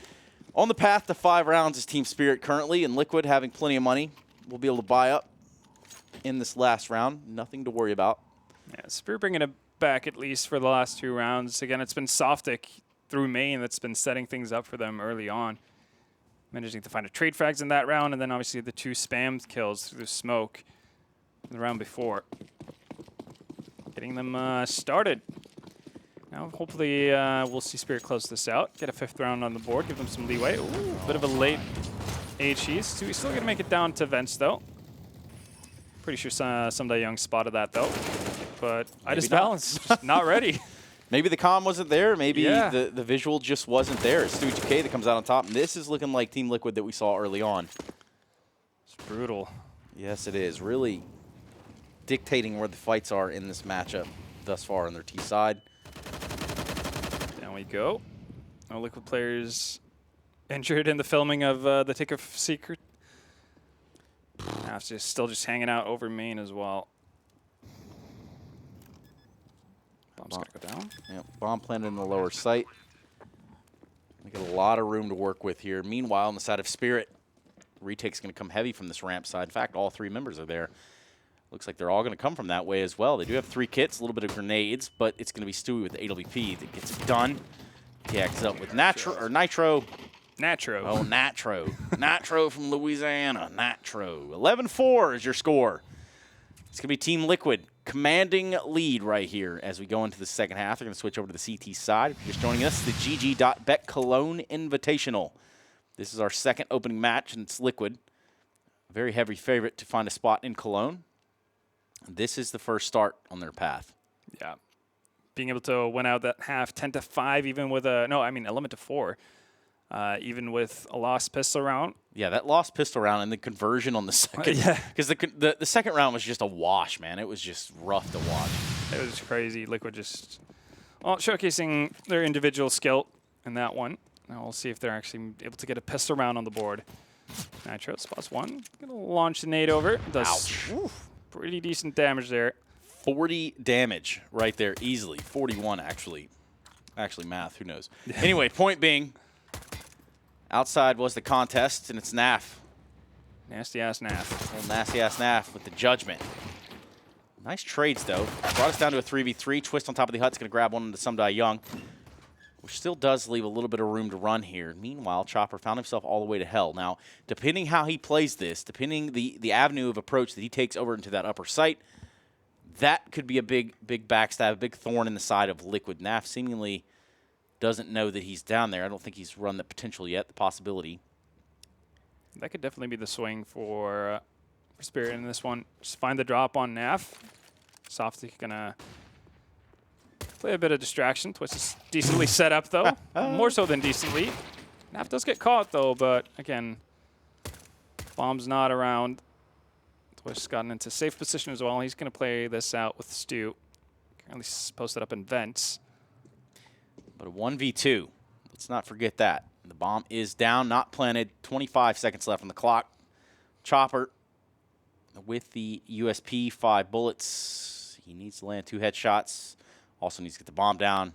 on the path to 5 rounds is Team Spirit currently, and Liquid having plenty of money. We'll be able to buy up in this last round. Nothing to worry about. Yeah, Spirit bringing it back at least for the last 2 rounds. Again, it's been Softic through main that's been setting things up for them early on. Managing to find a trade frags in that round, and then obviously the 2 spam kills through the smoke in the round before. Getting them started. Now, hopefully, we'll see Spirit close this out. Get a 5th round on the board. Give them some leeway. Ooh, bit of a late HE. So he's still going to make it down to vents, though. Pretty sure Samdayoung spotted that, though. But Itis Balance, not ready. Maybe the comm wasn't there. Maybe yeah. the visual just wasn't there. It's Stewie K that comes out on top. And this is looking like Team Liquid that we saw early on. It's brutal. Yes, it is. Really dictating where the fights are in this matchup thus far on their T side. Down we go. No Liquid players injured in the filming of the Tick of Secret. Still just hanging out over main as well. Bomb's got to go down. Yep, bomb planted in the lower site. We got a lot of room to work with here. Meanwhile, on the side of Spirit, retake's going to come heavy from this ramp side. In fact, all 3 members are there. Looks like they're all going to come from that way as well. They do have 3 kits, a little bit of grenades, but it's going to be Stewie with the AWP that gets it done. TX up with Nitro. Natro. Oh, Natro. Natro from Louisiana. Natro. 11-4 is your score. It's going to be Team Liquid commanding lead right here as we go into the second half. They're going to switch over to the CT side. If you're just joining us, the GG.Bet Cologne Invitational. This is our second opening match, and it's Liquid. A very heavy favorite to find a spot in Cologne. This is the first start on their path. Yeah. Being able to win out that half 10-5, even with a 11-4, even with a lost pistol round. Yeah, that lost pistol round and the conversion on the second. Yeah. Because the second round was just a wash, man. It was just rough to watch. It was crazy. Liquid just showcasing their individual skill in that one. Now we'll see if they're actually able to get a pistol round on the board. Nitro spots one. Gonna launch a nade over. Does pretty decent damage there. 40 damage right there easily. 41 actually. Actually math, who knows. Anyway, point being, outside was the contest, and it's NAF. Nasty-ass NAF. Old nasty-ass NAF with the judgment. Nice trades, though. Brought us down to a 3v3. Twist on top of the hut's going to grab one into Sumdai Young, which still does leave a little bit of room to run here. Meanwhile, Chopper found himself all the way to hell. Now, depending how he plays this, depending the avenue of approach that he takes over into that upper site, that could be a big backstab, a big thorn in the side of Liquid. NAF seemingly doesn't know that he's down there. I don't think he's run the potential yet, the possibility. That could definitely be the swing for Spirit in this one. Just find the drop on NAF. Softy gonna play a bit of distraction. Twist is decently set up, though. More so than decently. NAF does get caught, though, but again, bomb's not around. Twist's gotten into safe position as well. He's going to play this out with Stu. Currently posted up in vents. But a 1v2. Let's not forget that. The bomb is down, not planted. 25 seconds left on the clock. Chopper with the USP, 5 bullets. He needs to land 2 headshots. Also needs to get the bomb down.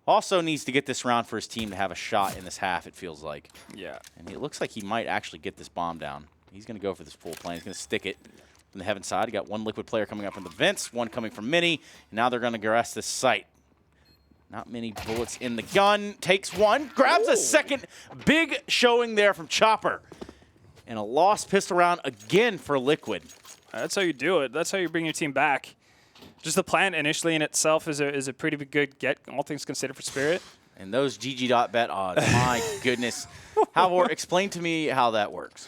Also needs to get this round for his team to have a shot in this half, it feels like. Yeah. And it looks like he might actually get this bomb down. He's going to go for this full plane. He's going to stick it from the heaven side. He got 1 Liquid player coming up from the vents, 1 coming from Mini. And now they're going to garess this site. Not many bullets in the gun. Takes 1, grabs a second. Big showing there from Chopper. And a lost pistol round again for Liquid. That's how you do it. That's how you bring your team back. Just the plan initially in itself is a pretty good get, all things considered, for Spirit. And those GG.Bet odds, my goodness. Explain to me how that works.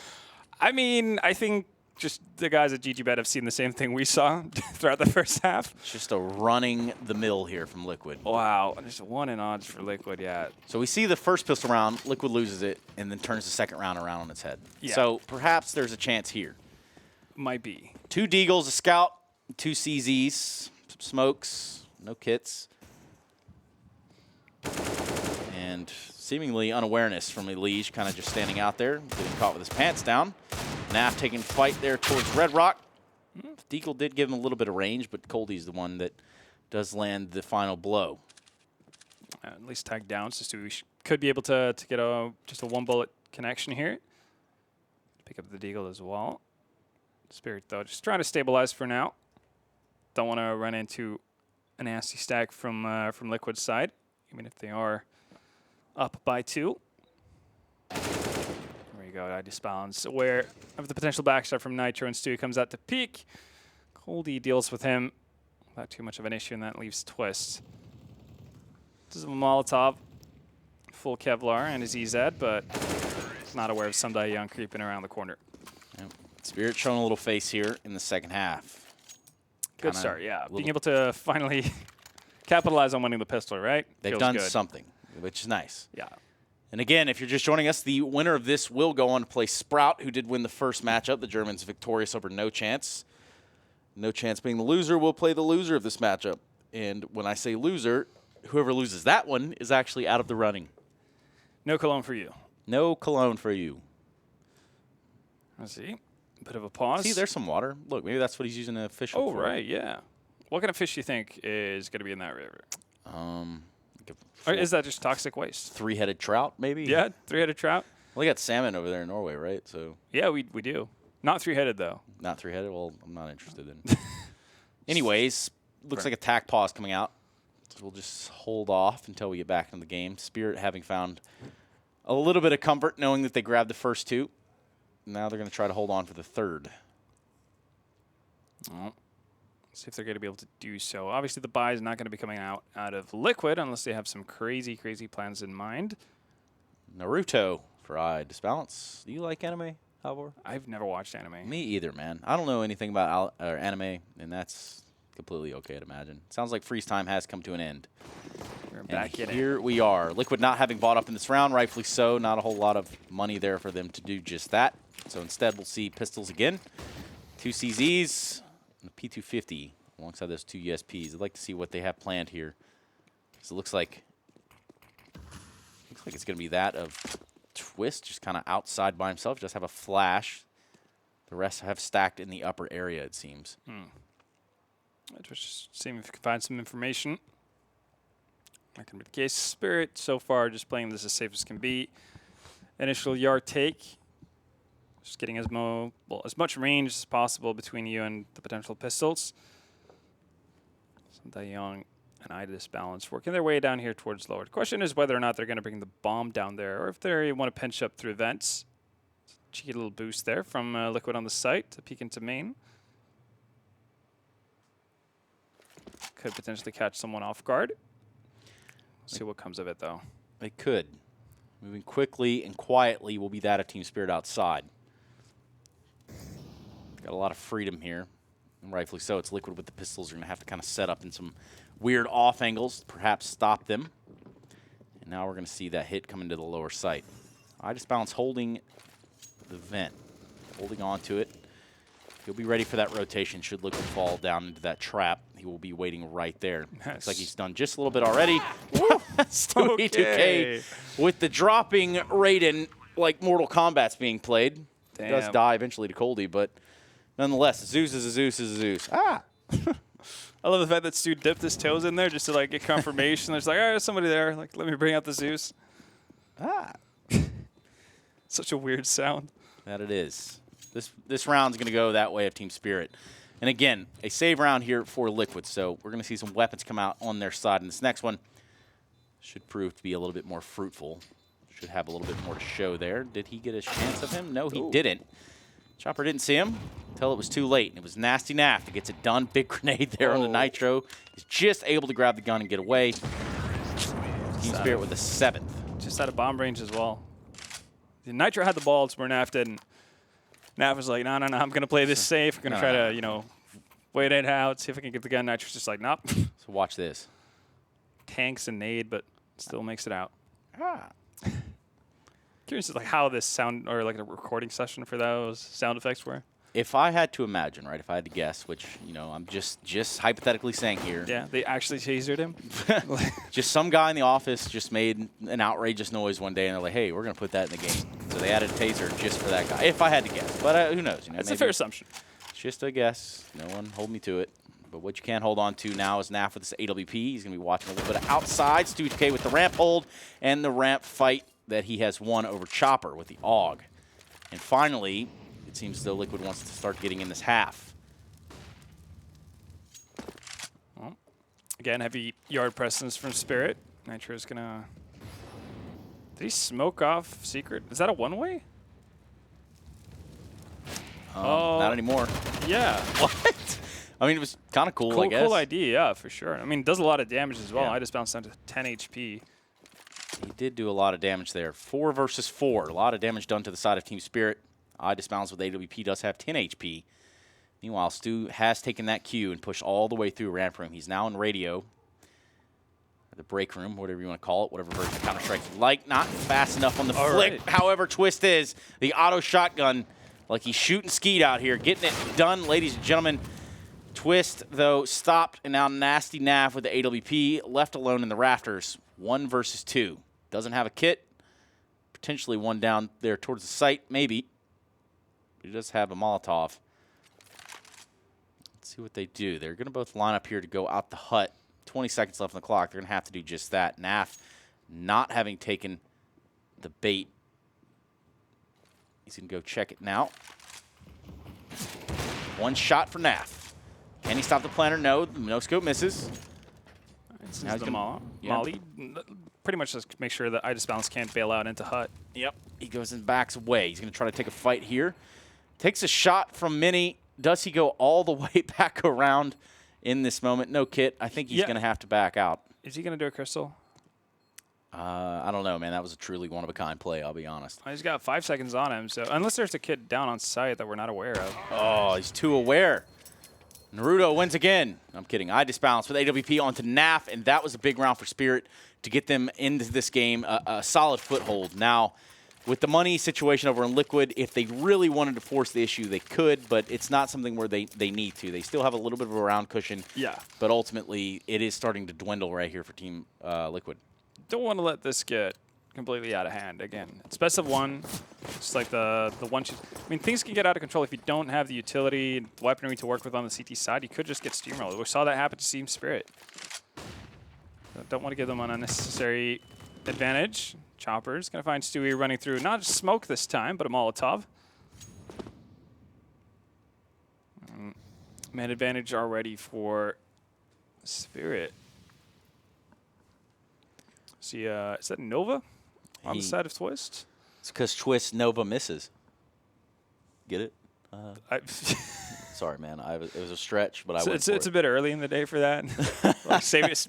I mean, I think just the guys at GG.Bet have seen the same thing we saw throughout the first half. It's just a running the mill here from Liquid. Wow, just 1 in odds for Liquid, yeah. So we see the first pistol round, Liquid loses it, and then turns the second round around on its head. Yeah. So perhaps there's a chance here. Might be. 2 Deagles, a Scout, 2 CZs, some smokes, no kits. And seemingly unawareness from Elige, kind of just standing out there, getting caught with his pants down. NAF taking fight there towards Red Rock. Deagle did give him a little bit of range, but Coldie's the one that does land the final blow. At least tagged down, so we could be able to get just a 1-bullet connection here. Pick up the Deagle as well. Spirit, though, just trying to stabilize for now. Don't want to run into a nasty stack from Liquid's side, even if they are up by 2. There we go. I disbalance. Aware of the potential backstab from Nitro, and Stewie comes out to peek. Coldie deals with him. Not too much of an issue, and that leaves Twist. This is a Molotov, full Kevlar, and his EZ, but he's not aware of Sumdai Young creeping around the corner. Yep. Spirit showing a little face here in the second half. Good start, yeah. Being able to finally capitalize on winning the pistol, right? They've Feels done good. something, which is nice. Yeah. And again, if you're just joining us, the winner of this will go on to play Sprout, who did win the first matchup. The Germans victorious over No Chance. No Chance being the loser will play the loser of this matchup. And when I say loser, whoever loses that one is actually out of the running. No Cologne for you. No Cologne for you. Let's see. Bit of a pause. See, there's some water. Look, maybe that's what he's using to fish for. Oh, right, yeah. What kind of fish do you think is going to be in that river? Or is that just toxic waste? Three-headed trout, maybe? Yeah, three-headed trout. Well, they got salmon over there in Norway, right? So yeah, we do. Not three-headed, though. not three-headed? Well, I'm not interested in. Anyways, looks like a tack pause coming out. So we'll just hold off until we get back in the game. Spirit having found a little bit of comfort knowing that they grabbed the first two. Now they're going to try to hold on for the third. Oh. See if they're going to be able to do so. Obviously, the buy is not going to be coming out of Liquid unless they have some crazy, crazy plans in mind. Naruto for I Disbalance. Do you like anime, Halvor? I've never watched anime. Me either, man. I don't know anything about anime, and that's completely okay to imagine. Sounds like freeze time has come to an end. We're back in it. Here we are. Liquid not having bought up in this round, rightfully so. Not a whole lot of money there for them to do just that. So instead, we'll see pistols again. 2 CZs. And a P250 alongside those 2 USPs. I'd like to see what they have planned here. So it looks like it's going to be that of Twist, just kind of outside by himself, just have a flash. The rest have stacked in the upper area, it seems. Just seeing if we can find some information. Not going to be the case. Spirit, so far, just playing this as safe as can be. Initial yard take. Just getting as much range as possible between you and the potential pistols. Young and I Disbalance working their way down here towards lower. The question is whether or not they're going to bring the bomb down there or if they want to pinch up through vents. Cheeky little boost there from Liquid on the site to peek into main. Could potentially catch someone off guard. See what comes of it, though. They could. Moving quickly and quietly will be that of Team Spirit outside. Got a lot of freedom here, and rightfully so. It's Liquid with the pistols. You're going to have to kind of set up in some weird off angles, perhaps stop them. And now we're going to see that hit come into the lower sight. I Disbalance holding the vent, holding on to it. He'll be ready for that rotation should Liquid fall down into that trap. He will be waiting right there. Yes. Looks like he's done just a little bit already. Stewie 2K Okay. with the dropping Raiden like Mortal Kombat's being played. He does die eventually to Coldie, but nonetheless, a Zeus is a Zeus is a Zeus. Ah! I love the fact that Stu dipped his toes in there just to like get confirmation. There's like, oh, there's somebody there. Like, let me bring out the Zeus. Ah! Such a weird sound. That it is. This round's going to go that way of Team Spirit. And again, a save round here for Liquid, so we're going to see some weapons come out on their side. And this next one should prove to be a little bit more fruitful. Should have a little bit more to show there. Did he get a chance of him? No, he didn't. Chopper didn't see him until it was too late. And it was Nasty Naft that gets it done. Big grenade there on the Nitro. He's just able to grab the gun and get away. Team Spirit with the 7th. Just out of bomb range as well. The Nitro had the ball, it's where Naft didn't. Naft was like, no, I'm going to play this safe. I'm going to try to, you know, wait it out, see if I can get the gun. Nitro's just like, nope. So watch this. Tanks and nade, but still makes it out. Ah. Curious like how this sound, or like a recording session for those sound effects were. If I had to imagine, right, if I had to guess, which, you know, I'm just hypothetically saying here. Yeah, they actually tasered him. Just some guy in the office just made an outrageous noise one day, and they're like, hey, we're going to put that in the game. So they added a taser just for that guy, if I had to guess. But who knows? You know, That's a fair assumption. It's just a guess. No one hold me to it. But what you can hold on to now is Naf with this AWP. He's going to be watching a little bit of outside. Stewie 2K with the ramp hold and the ramp fight that he has won over Chopper with the AUG. And finally, it seems as though Liquid wants to start getting in this half. Well, again, heavy yard presence from Spirit. Nitro's going to... Did he smoke off Secret? Is that a one-way? Not anymore. Yeah. What? I mean, it was kind of cool, I guess. Cool idea, yeah, for sure. I mean, it does a lot of damage as well. Yeah. I just bounced down to 10 HP. He did do a lot of damage there. 4 versus 4. A lot of damage done to the side of Team Spirit. I Disbalance with AWP does have 10 HP. Meanwhile, Stu has taken that Q and pushed all the way through ramp room. He's now in radio. or the break room, whatever you want to call it, whatever version of Counter-Strike you like. Not fast enough on the flick. Right. However, Twist is the auto shotgun, like he's shooting skeet out here, getting it done, ladies and gentlemen. Twist, though, stopped, and now Nasty Nav with the AWP, left alone in the rafters. 1 versus 2. Doesn't have a kit. Potentially one down there towards the site, maybe. He does have a Molotov. Let's see what they do. They're going to both line up here to go out the hut. 20 seconds left on the clock. They're going to have to do just that. Naf not having taken the bait. He's going to go check it now. One shot for Naf. Can he stop the planter? No. No scope misses. This is the Molly. Pretty much just make sure that iDisbalance can't bail out into hut. Yep. He goes and backs away. He's going to try to take a fight here. Takes a shot from Mini. Does he go all the way back around in this moment? No kit. I think he's going to have to back out. Is he going to do a crystal? I don't know, man. That was a truly one-of-a-kind play, I'll be honest. He's got 5 seconds on him, so unless there's a kid down on site that we're not aware of. Oh, he's too aware. Naruto wins again. I'm kidding. iDisbalance with AWP onto Naf, and that was a big round for Spirit to get them into this game, a solid foothold. Now, with the money situation over in Liquid, if they really wanted to force the issue, they could, but it's not something where they need to. They still have a little bit of a round cushion, but ultimately it is starting to dwindle right here for Team Liquid. Don't want to let this get completely out of hand again. It's best of 1. It's like the one. I mean, things can get out of control if you don't have the utility weaponry to work with on the CT side. You could just get steamrolled. We saw that happen to Team Spirit. So don't want to give them an unnecessary advantage. Chopper's going to find Stewie running through not just smoke this time, but a Molotov. Man advantage already for Spirit. See, is that Nova on the side of Twist? It's because Twist Nova misses. Get it? Sorry, man. It was a stretch, but it's a bit early in the day for that.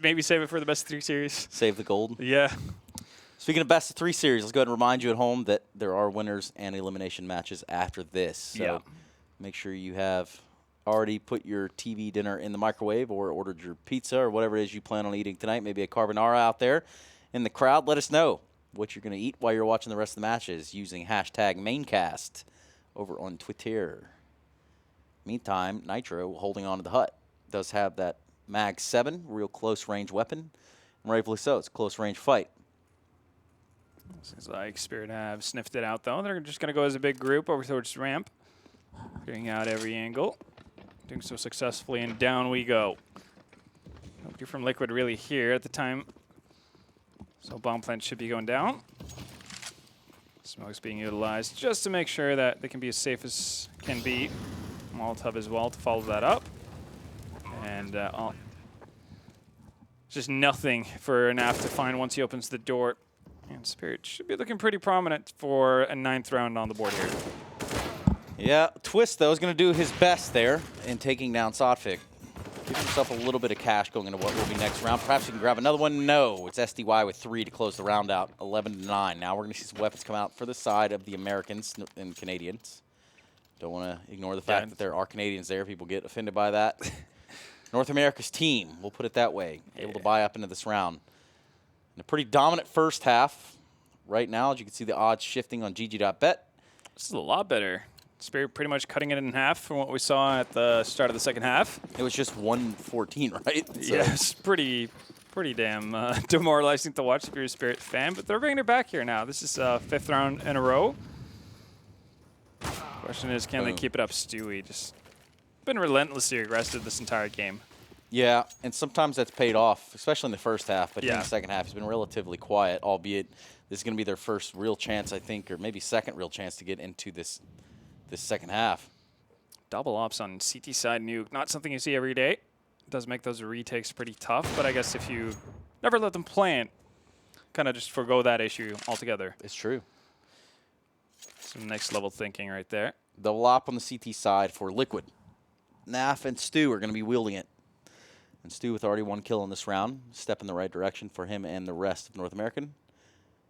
Maybe save it for the best of 3 series. Save the gold. Yeah. Speaking of best of 3 series, let's go ahead and remind you at home that there are winners and elimination matches after this. So make sure you have already put your TV dinner in the microwave or ordered your pizza or whatever it is you plan on eating tonight. Maybe a carbonara out there in the crowd. Let us know what you're going to eat while you're watching the rest of the matches using hashtag Maincast over on Twitter. Meantime, Nitro holding on to the hut. Does have that Mag 7, real close range weapon. And rightfully so. It's a close range fight. Seems like Spirit have sniffed it out, though. They're just going to go as a big group over towards ramp. Figuring out every angle. Doing so successfully, and down we go. Hope you're from Liquid really here at the time. So bomb plant should be going down. Smoke's being utilized just to make sure that they can be as safe as can be. Molotov as well to follow that up. And just nothing for Naf to find once he opens the door. And Spirit should be looking pretty prominent for a 9th round on the board here. Yeah, Twist, though, is going to do his best there in taking down Sotfik. Give himself a little bit of cash going into what will be next round. Perhaps he can grab another one. No, it's SDY with 3 to close the round out, 11-9. Now we're going to see some weapons come out for the side of the Americans and Canadians. Don't want to ignore the fact that there are Canadians there. People get offended by that. North America's team, we'll put it that way, able to buy up into this round. In a pretty dominant first half. Right now, as you can see the odds shifting on GG.Bet. This is a lot better. Spirit pretty much cutting it in half from what we saw at the start of the second half. It was just 114, right? So. Yeah, it's pretty damn demoralizing to watch if you're a Spirit fan, but they're bringing it back here now. This is 5th round in a row. Question is, can they keep it up? Stewie just been relentlessly aggressive this entire game. Yeah, and sometimes that's paid off, especially in the first half, but in the second half, he's been relatively quiet, albeit this is going to be their first real chance, I think, or maybe second real chance to get into this second half. Double ops on CT side Nuke, not something you see every day. It does make those retakes pretty tough, but I guess if you never let them plant, kind of just forgo that issue altogether. It's true. Some next level thinking right there. Double op on the CT side for Liquid. Naf and Stu are going to be wielding it. And Stu with already 1 kill in this round. Step in the right direction for him and the rest of North American.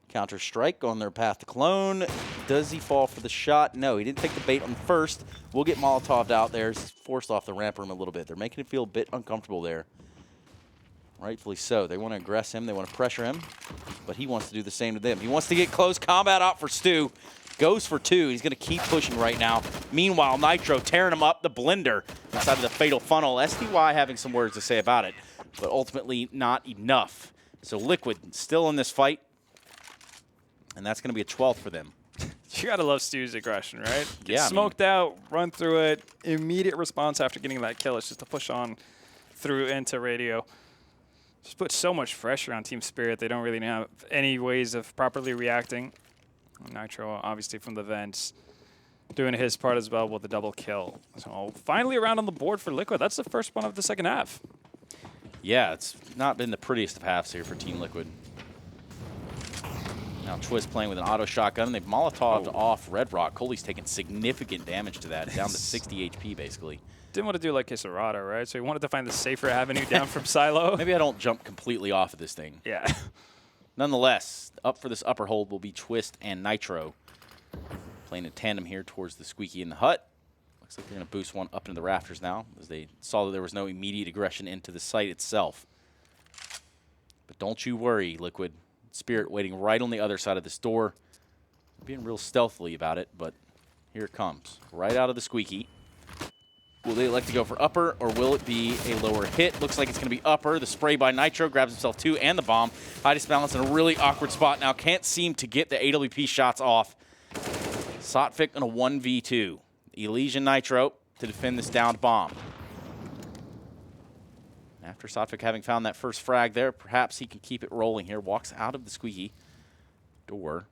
Counter-Strike on their path to Cologne. Does he fall for the shot? No, he didn't take the bait on the first. We'll get Molotov'd out there. He's forced off the ramp room a little bit. They're making it feel a bit uncomfortable there. Rightfully so. They want to aggress him. They want to pressure him. But he wants to do the same to them. He wants to get close. Combat out for Stu. Goes for 2. He's going to keep pushing right now. Meanwhile, Nitro tearing him up the blender inside of the fatal funnel. STY having some words to say about it, but ultimately not enough. So Liquid still in this fight, and that's going to be a 12th for them. You got to love Stu's aggression, right? Get Yeah, smoked out, run through it, immediate response after getting that kill. It's just to push on through into radio. Just put so much pressure on Team Spirit. They don't really have any ways of properly reacting. Nitro, obviously, from the vents, doing his part as well with the double kill. So finally around on the board for Liquid. That's the first one of the second half. Yeah, it's not been the prettiest of halves here for Team Liquid. Now Twist playing with an auto shotgun. They've Molotov'd off Red Rock. Coley's taking significant damage to that, down to 60 HP basically. Didn't want to do like Kisarada, right? So he wanted to find the safer avenue down from Silo. Maybe I don't jump completely off of this thing. Yeah. Nonetheless, up for this upper hold will be Twist and Nitro. Playing in tandem here towards the Squeaky in the hut. Looks like they're going to boost one up into the rafters now, as they saw that there was no immediate aggression into the site itself. But don't you worry, Liquid. Spirit waiting right on the other side of this door. Being real stealthily about it, but here it comes. Right out of the Squeaky. Will they elect to go for upper, or will it be a lower hit? Looks like it's going to be upper. The spray by Nitro grabs himself 2 and the bomb. High disbalance in a really awkward spot now. Can't seem to get the AWP shots off. Sotfik on a 1v2. Elysian Nitro to defend this downed bomb. After Sotfik having found that first frag there, perhaps he can keep it rolling here. Walks out of the Squeaky door.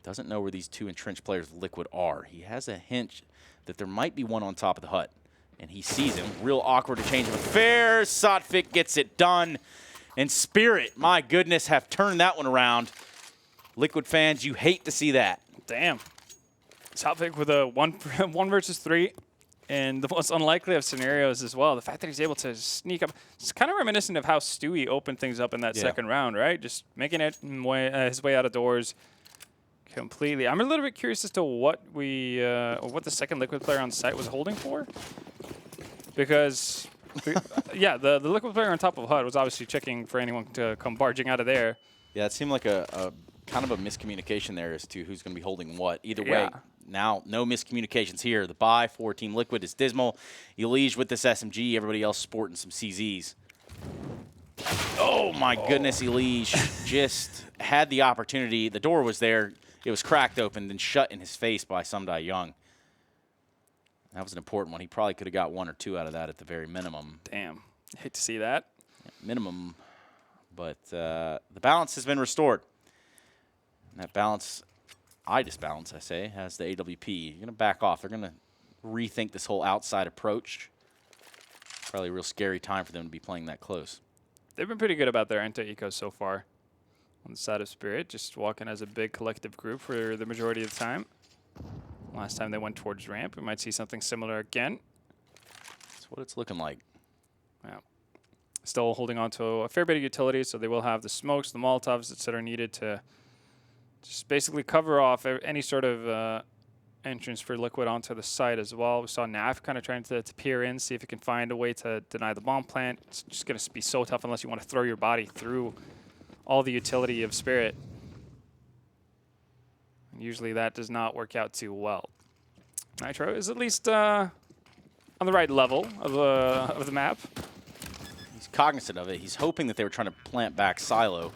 Doesn't know where these 2 entrenched players Liquid are. He has a hint that there might be one on top of the hut. And he sees him. Real awkward exchange of affairs. Sotfik gets it done. And Spirit, my goodness, have turned that one around. Liquid fans, you hate to see that. Damn. Sotfik with a 1 versus 3. And the most unlikely of scenarios as well. The fact that he's able to sneak up. It's kind of reminiscent of how Stewie opened things up in that second round, right? Just making it his way out of doors completely. I'm a little bit curious as to what what the second Liquid player on site was holding for. Because, yeah, the Liquid player on top of HUD was obviously checking for anyone to come barging out of there. Yeah, it seemed like a kind of a miscommunication there as to who's going to be holding what. Either way, now no miscommunications here. The buy for Team Liquid is dismal. Elige with this SMG, everybody else sporting some CZs. Oh, my goodness, Elige just had the opportunity. The door was there. It was cracked open, then shut in his face by Sumdai Young. That was an important one. He probably could have got 1 or 2 out of that at the very minimum. Damn. Hate to see that. Yeah, minimum. But the balance has been restored. And that balance, I say, has the AWP. You're going to back off. They're going to rethink this whole outside approach. Probably a real scary time for them to be playing that close. They've been pretty good about their anti-eco so far. On the side of Spirit, just walking as a big collective group for the majority of the time. Last time they went towards ramp, we might see something similar again. That's what it's looking like. Yeah. Still holding on to a fair bit of utility, so they will have the smokes, the Molotovs that are needed to just basically cover off any sort of entrance for Liquid onto the site as well. We saw Nav kind of trying to peer in, see if he can find a way to deny the bomb plant. It's just going to be so tough unless you want to throw your body through all the utility of Spirit. Usually that does not work out too well. Nitro is at least on the right level of the map. He's cognizant of it. He's hoping that they were trying to plant back Silo.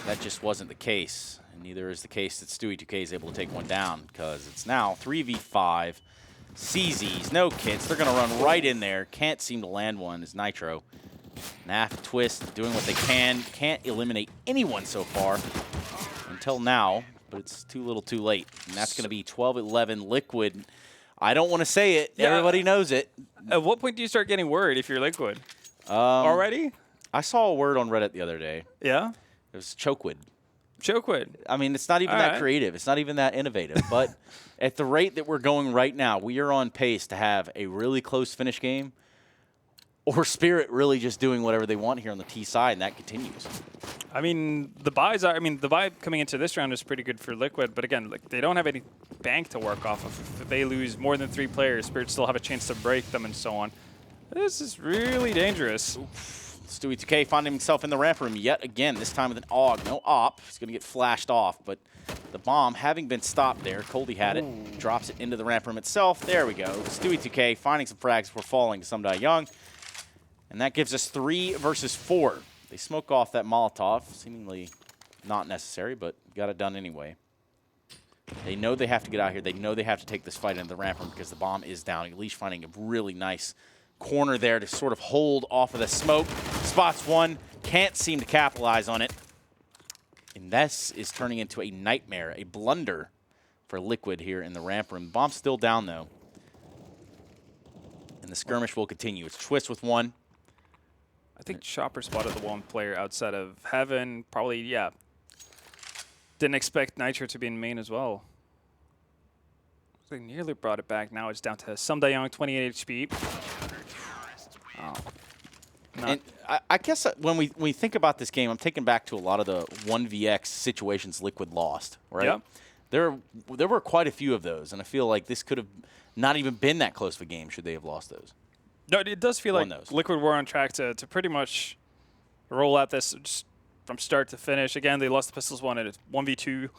That just wasn't the case. And neither is the case that Stewie 2K is able to take one down, because it's now 3v5. CZs, no kits. They're going to run right in there. Can't seem to land one as Nitro. Naf, Twist, doing what they can. Can't eliminate anyone so far until now. But it's too little too late. And that's going to be 12-11 Liquid. I don't want to say it. Yeah. Everybody knows it. At what point do you start getting worried if you're Liquid? Already? I saw a word on Reddit the other day. Yeah? It was Chokewood. Chokewood. I mean, it's not even that creative. It's not even that innovative. But at the rate that we're going right now, we are on pace to have a really close finish game, or Spirit really just doing whatever they want here on the T side, and that continues. I mean, the buy coming into this round is pretty good for Liquid, but again, like, they don't have any bank to work off of. If they lose more than 3 players, Spirit still have a chance to break them and so on. This is really dangerous. Oof. Stewie 2K finding himself in the ramp room yet again, this time with an AUG. No op. He's going to get flashed off, but the bomb having been stopped there, Coldy had it, drops it into the ramp room itself. There we go. Stewie 2K finding some frags before falling to Sumdai Young. And that gives us 3 versus 4. They smoke off that Molotov, seemingly not necessary, but got it done anyway. They know they have to get out here. They know they have to take this fight into the ramp room because the bomb is down. Leash finding a really nice corner there to sort of hold off of the smoke. Spots one, can't seem to capitalize on it. And this is turning into a nightmare, a blunder for Liquid here in the ramp room. The bomb's still down, though. And the skirmish will continue. It's Twist with one. I think Chopper spotted the one player outside of Heaven. Probably, yeah. Didn't expect Nitro to be in main as well. They nearly brought it back. Now it's down to Sumdai 28 HP. Oh. And I guess when we think about this game, I'm taken back to a lot of the 1vx situations Liquid lost, right? Yep. There were quite a few of those, and I feel like this could have not even been that close of a game should they have lost those. No, it does feel like Liquid were on track to pretty much roll out this just from start to finish. Again, they lost the Pistols one at 1v2.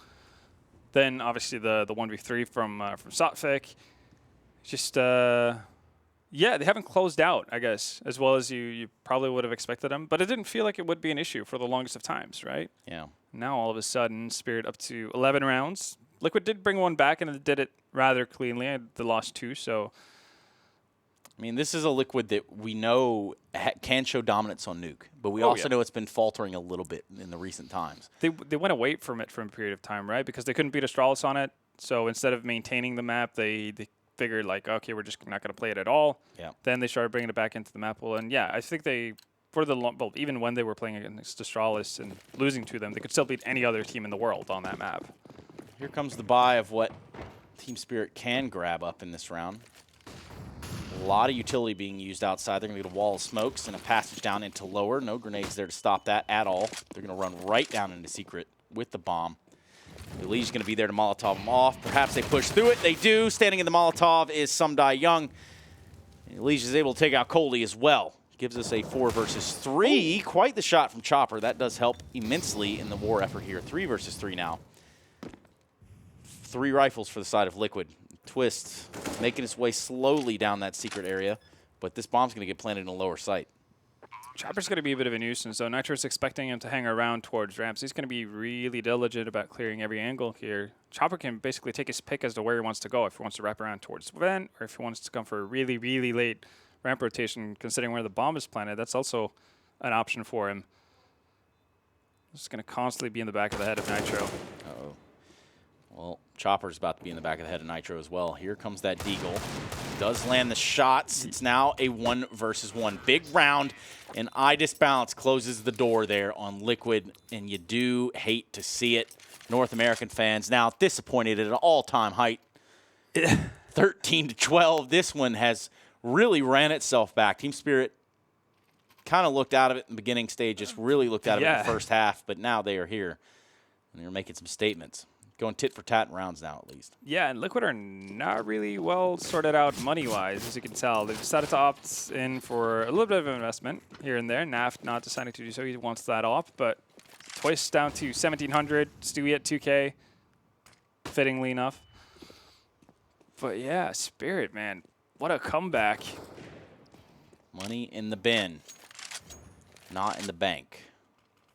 Then obviously the 1v3 from Sotfik. Just yeah, they haven't closed out, I guess, as well as you probably would have expected them. But it didn't feel like it would be an issue for the longest of times, right? Yeah. Now all of a sudden, Spirit up to 11 rounds. Liquid did bring one back and it did it rather cleanly. They lost 2, so. I mean, this is a Liquid that we know can show dominance on Nuke, but we also know it's been faltering a little bit in the recent times. They went away from it for a period of time, right? Because they couldn't beat Astralis on it. So instead of maintaining the map, they figured like, okay, we're just not going to play it at all. Yeah. Then they started bringing it back into the map pool, and yeah, I think they for the well, even when they were playing against Astralis and losing to them, they could still beat any other team in the world on that map. Here comes the buy of what Team Spirit can grab up in this round. A lot of utility being used outside. They're going to get a wall of smokes and a passage down into lower. No grenades there to stop that at all. They're going to run right down into secret with the bomb. The lead's going to be there to Molotov them off. Perhaps they push through it. They do. Standing in the Molotov is Sumdai Young. Leash is able to take out Coldy as well. Gives us a 4 versus 3. Quite the shot from Chopper. That does help immensely in the war effort here. 3 versus 3 now. 3 rifles for the side of Liquid. Twist making its way slowly down that secret area, but this bomb's going to get planted in a lower site. Chopper's going to be a bit of a nuisance, though. Nitro's expecting him to hang around towards ramps. He's going to be really diligent about clearing every angle here. Chopper can basically take his pick as to where he wants to go, if he wants to wrap around towards vent, or if he wants to come for a really, really late ramp rotation, considering where the bomb is planted. That's also an option for him. This is going to constantly be in the back of the head of Nitro. Uh-oh. Well, Chopper's about to be in the back of the head of Nitro as well. Here comes that Deagle. Does land the shots. It's now a 1 versus 1. Big round, and iDisbalance closes the door there on Liquid, and you do hate to see it. North American fans now disappointed at an all-time height. 13-12. This one has really ran itself back. Team Spirit kind of looked out of it in the beginning stages, really looked out of it in the first half, but now they are here, and they're making some statements. Going tit for tat in rounds now, at least. Yeah, and Liquid are not really well sorted out money-wise, as you can tell. They've decided to opt in for a little bit of investment here and there. Naft not deciding to do so. He wants that off, but Twist down to 1,700. Stewie at 2K, fittingly enough. But yeah, Spirit, man, what a comeback. Money in the bin, not in the bank.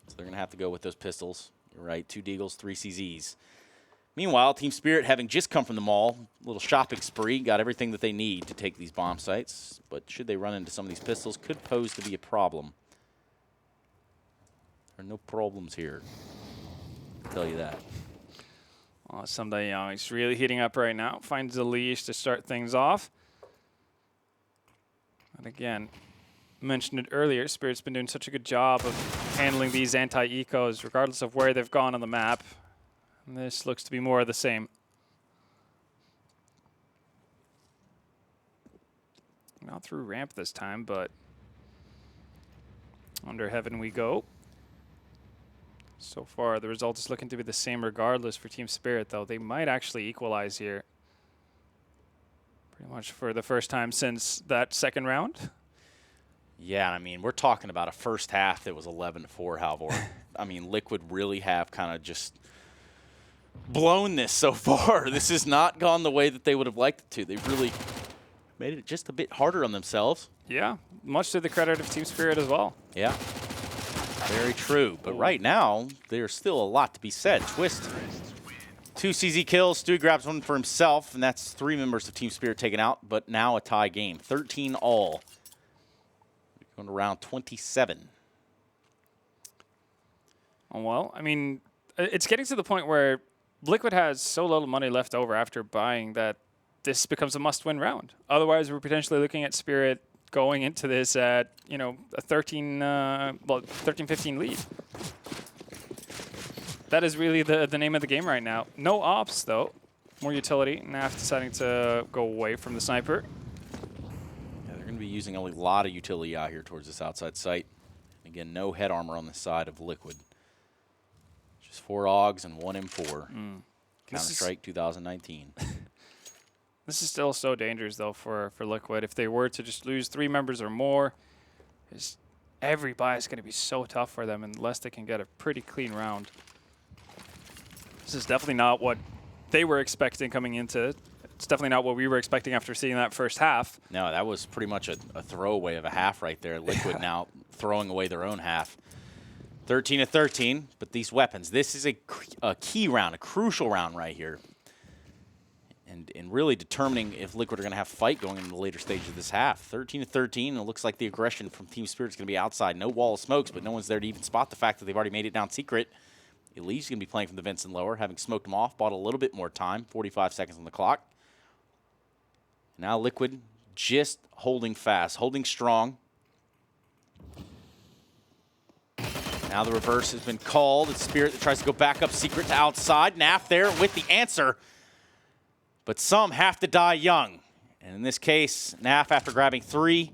So they're going to have to go with those pistols. You're right, 2 Deagles, 3 CZs. Meanwhile, Team Spirit, having just come from the mall, a little shopping spree, got everything that they need to take these bomb sites. But should they run into some of these pistols, could pose to be a problem. There are no problems here. I'll tell you that. Oh, Sumdai Young is really heating up right now. Finds the leash to start things off. And again, mentioned it earlier, Spirit's been doing such a good job of handling these anti-ecos, regardless of where they've gone on the map. And this looks to be more of the same. Not through ramp this time, but under heaven we go. So far, the result is looking to be the same regardless for Team Spirit, though. They might actually equalize here. Pretty much for the first time since that second round. Yeah, I mean, we're talking about a first half that was 11-4, Halvor. I mean, Liquid really have kind of just blown this so far. This has not gone the way that they would have liked it to. They've really made it just a bit harder on themselves. Yeah, much to the credit of Team Spirit as well. Yeah, very true. But right now, there's still a lot to be said. Twist, 2 CZ kills. Stewie grabs one for himself, and that's 3 members of Team Spirit taken out, but now a tie game. 13 all. Going to round 27. Well, I mean, it's getting to the point where Liquid has so little money left over after buying that this becomes a must-win round. Otherwise, we're potentially looking at Spirit going into this at, you know, a 13-15 lead. That is really the name of the game right now. No ops, though. More utility. Naf deciding to go away from the sniper. Yeah, they're going to be using a lot of utility out here towards this outside site. Again, no head armor on the side of Liquid. Just 4 AUGs and 1 M4. Counter-Strike 2019. This is still so dangerous, though, for Liquid. If they were to just lose 3 members or more, every buy is going to be so tough for them unless they can get a pretty clean round. This is definitely not what they were expecting coming into it. It's definitely not what we were expecting after seeing that first half. No, that was pretty much a throwaway of a half right there. Liquid now throwing away their own half. 13-13, but these weapons. This is a key round, a crucial round right here. And really determining if Liquid are going to have fight going into the later stages of this half. 13-13, and it looks like the aggression from Team Spirit is going to be outside. No wall of smokes, but no one's there to even spot the fact that they've already made it down secret. Elise going to be playing from the vents and lower, having smoked them off, bought a little bit more time, 45 seconds on the clock. Now Liquid just holding fast, holding strong. Now the reverse has been called. It's Spirit that tries to go back up secret to outside. Naf there with the answer. But some have to die young. And in this case, Naf, after grabbing 3,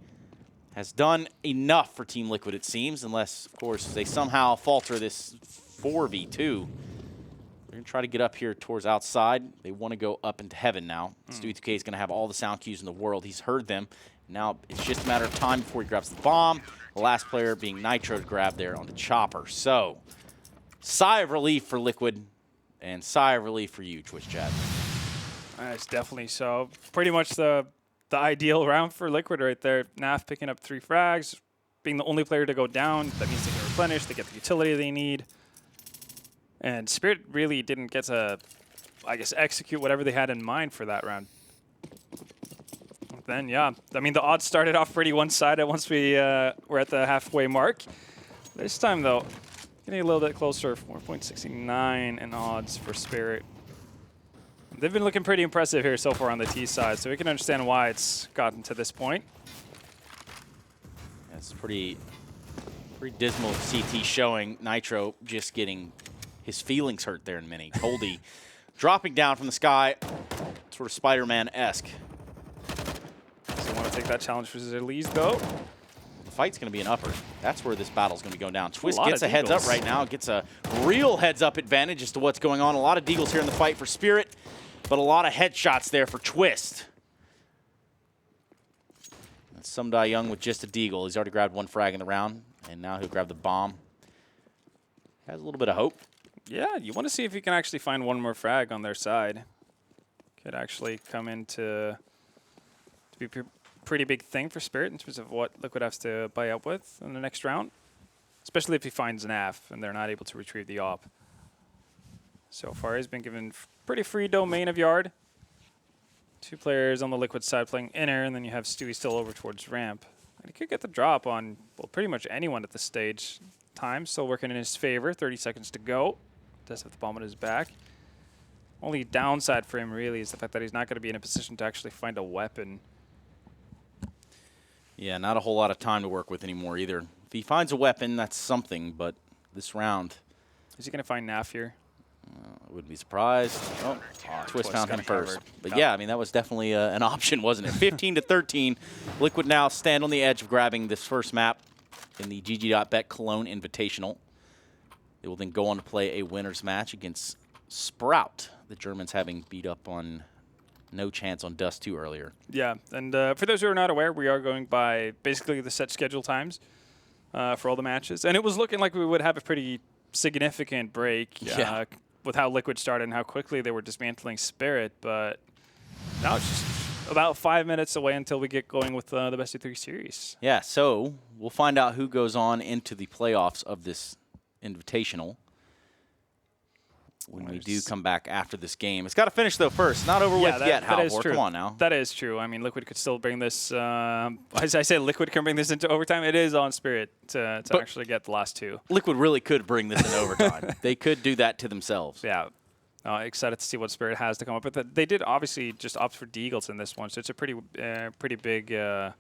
has done enough for Team Liquid, it seems, unless, of course, they somehow falter this 4v2. They're going to try to get up here towards outside. They want to go up into heaven now. Stewie 2K is going to have all the sound cues in the world. He's heard them. Now it's just a matter of time before he grabs the bomb. The last player being Nitro to grab there on the chopper. So, sigh of relief for Liquid, and sigh of relief for you, Twitch Chat. It's definitely so. Pretty much the ideal round for Liquid right there. Naf picking up 3 frags, being the only player to go down. That means they can replenish, they get the utility they need. And Spirit really didn't get to, I guess, execute whatever they had in mind for that round. Then, yeah, I mean, the odds started off pretty one-sided once we were at the halfway mark. This time, though, getting a little bit closer, 4.69 in odds for Spirit. They've been looking pretty impressive here so far on the T side, so we can understand why it's gotten to this point. That's pretty dismal CT showing. Nitro just getting his feelings hurt there in mini. Coldy dropping down from the sky, sort of Spider-Man-esque. So want to take that challenge for Elise, though. The fight's going to be an upper. That's where this battle's going to be going down. Twist gets a heads up right now. Gets a real heads up advantage as to what's going on. A lot of deagles here in the fight for Spirit, but a lot of headshots there for Twist. That's some die young with just a deagle. He's already grabbed 1 frag in the round, and now he'll grab the bomb. Has a little bit of hope. Yeah, you want to see if you can actually find 1 more frag on their side. Could actually come into to be a pretty big thing for Spirit in terms of what Liquid has to buy up with in the next round. Especially if he finds Naf and they're not able to retrieve the op. So far, he's been given pretty free domain of yard. 2 players on the Liquid side playing inner, and then you have Stewie still over towards ramp. And he could get the drop on, well, pretty much anyone at this stage. Time still working in his favor. 30 seconds to go. Does have the bomb on his back. Only downside for him, really, is the fact that he's not going to be in a position to actually find a weapon. Yeah, not a whole lot of time to work with anymore either. If he finds a weapon, that's something, but this round... Is he going to find Naf here? I wouldn't be surprised. Oh, Twist found him first. But yeah, I mean, that was definitely an option, wasn't it? 15-13. Liquid now stand on the edge of grabbing this first map in the GG.Bet Cologne Invitational. They will then go on to play a winner's match against Sprout. The Germans having beat up on No chance on Dust 2 earlier. Yeah, and for those who are not aware, we are going by basically the set schedule times for all the matches. And it was looking like we would have a pretty significant break with how Liquid started and how quickly they were dismantling Spirit. But now it's just about 5 minutes away until we get going with the best-of-3 series. Yeah, so we'll find out who goes on into the playoffs of this Invitational when we do come back after this game. It's got to finish, though, first. Not over with yet, Halvor. Come on now. That is true. I mean, Liquid could still bring this. As I say, Liquid can bring this into overtime. It is on Spirit to actually get the last 2. Liquid really could bring this in overtime. They could do that to themselves. Yeah. Excited to see what Spirit has to come up with. They did obviously just opt for Deagles in this one, so it's a pretty big, I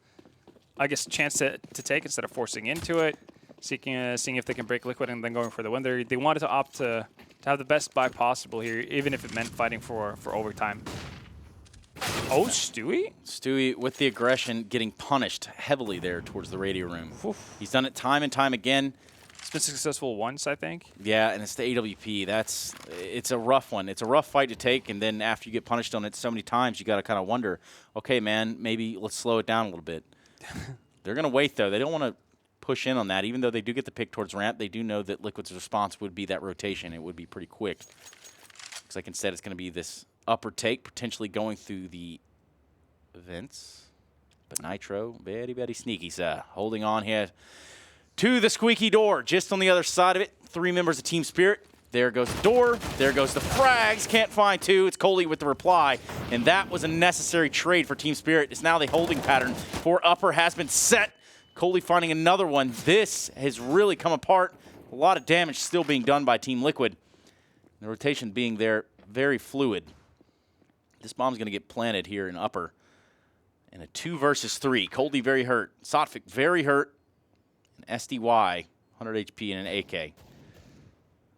guess, chance to take instead of forcing into it, seeing if they can break Liquid and then going for the win. They wanted to opt to have the best buy possible here, even if it meant fighting for overtime. Oh, Stewie? Stewie, with the aggression, getting punished heavily there towards the radio room. Oof. He's done it time and time again. It's been successful once, I think. Yeah, and it's the AWP. It's a rough one. It's a rough fight to take, and then after you get punished on it so many times, you got to kind of wonder, okay, man, maybe let's slow it down a little bit. They're going to wait, though. They don't want to push in on that. Even though they do get the pick towards ramp, they do know that Liquid's response would be that rotation. It would be pretty quick. Looks like instead it's going to be this upper take, potentially going through the vents. But Nitro, very sneaky, sir. Holding on here to the squeaky door. Just on the other side of it, 3 members of Team Spirit. There goes the door. There goes the frags. Can't find 2. It's Coley with the reply. And that was a necessary trade for Team Spirit. It's now the holding pattern for upper has been set. Coley finding another one. This has really come apart. A lot of damage still being done by Team Liquid. The rotation being there very fluid. This bomb's going to get planted here in upper. In a 2 versus 3. Coley very hurt. Sotfik very hurt. And SDY, 100 HP and an AK.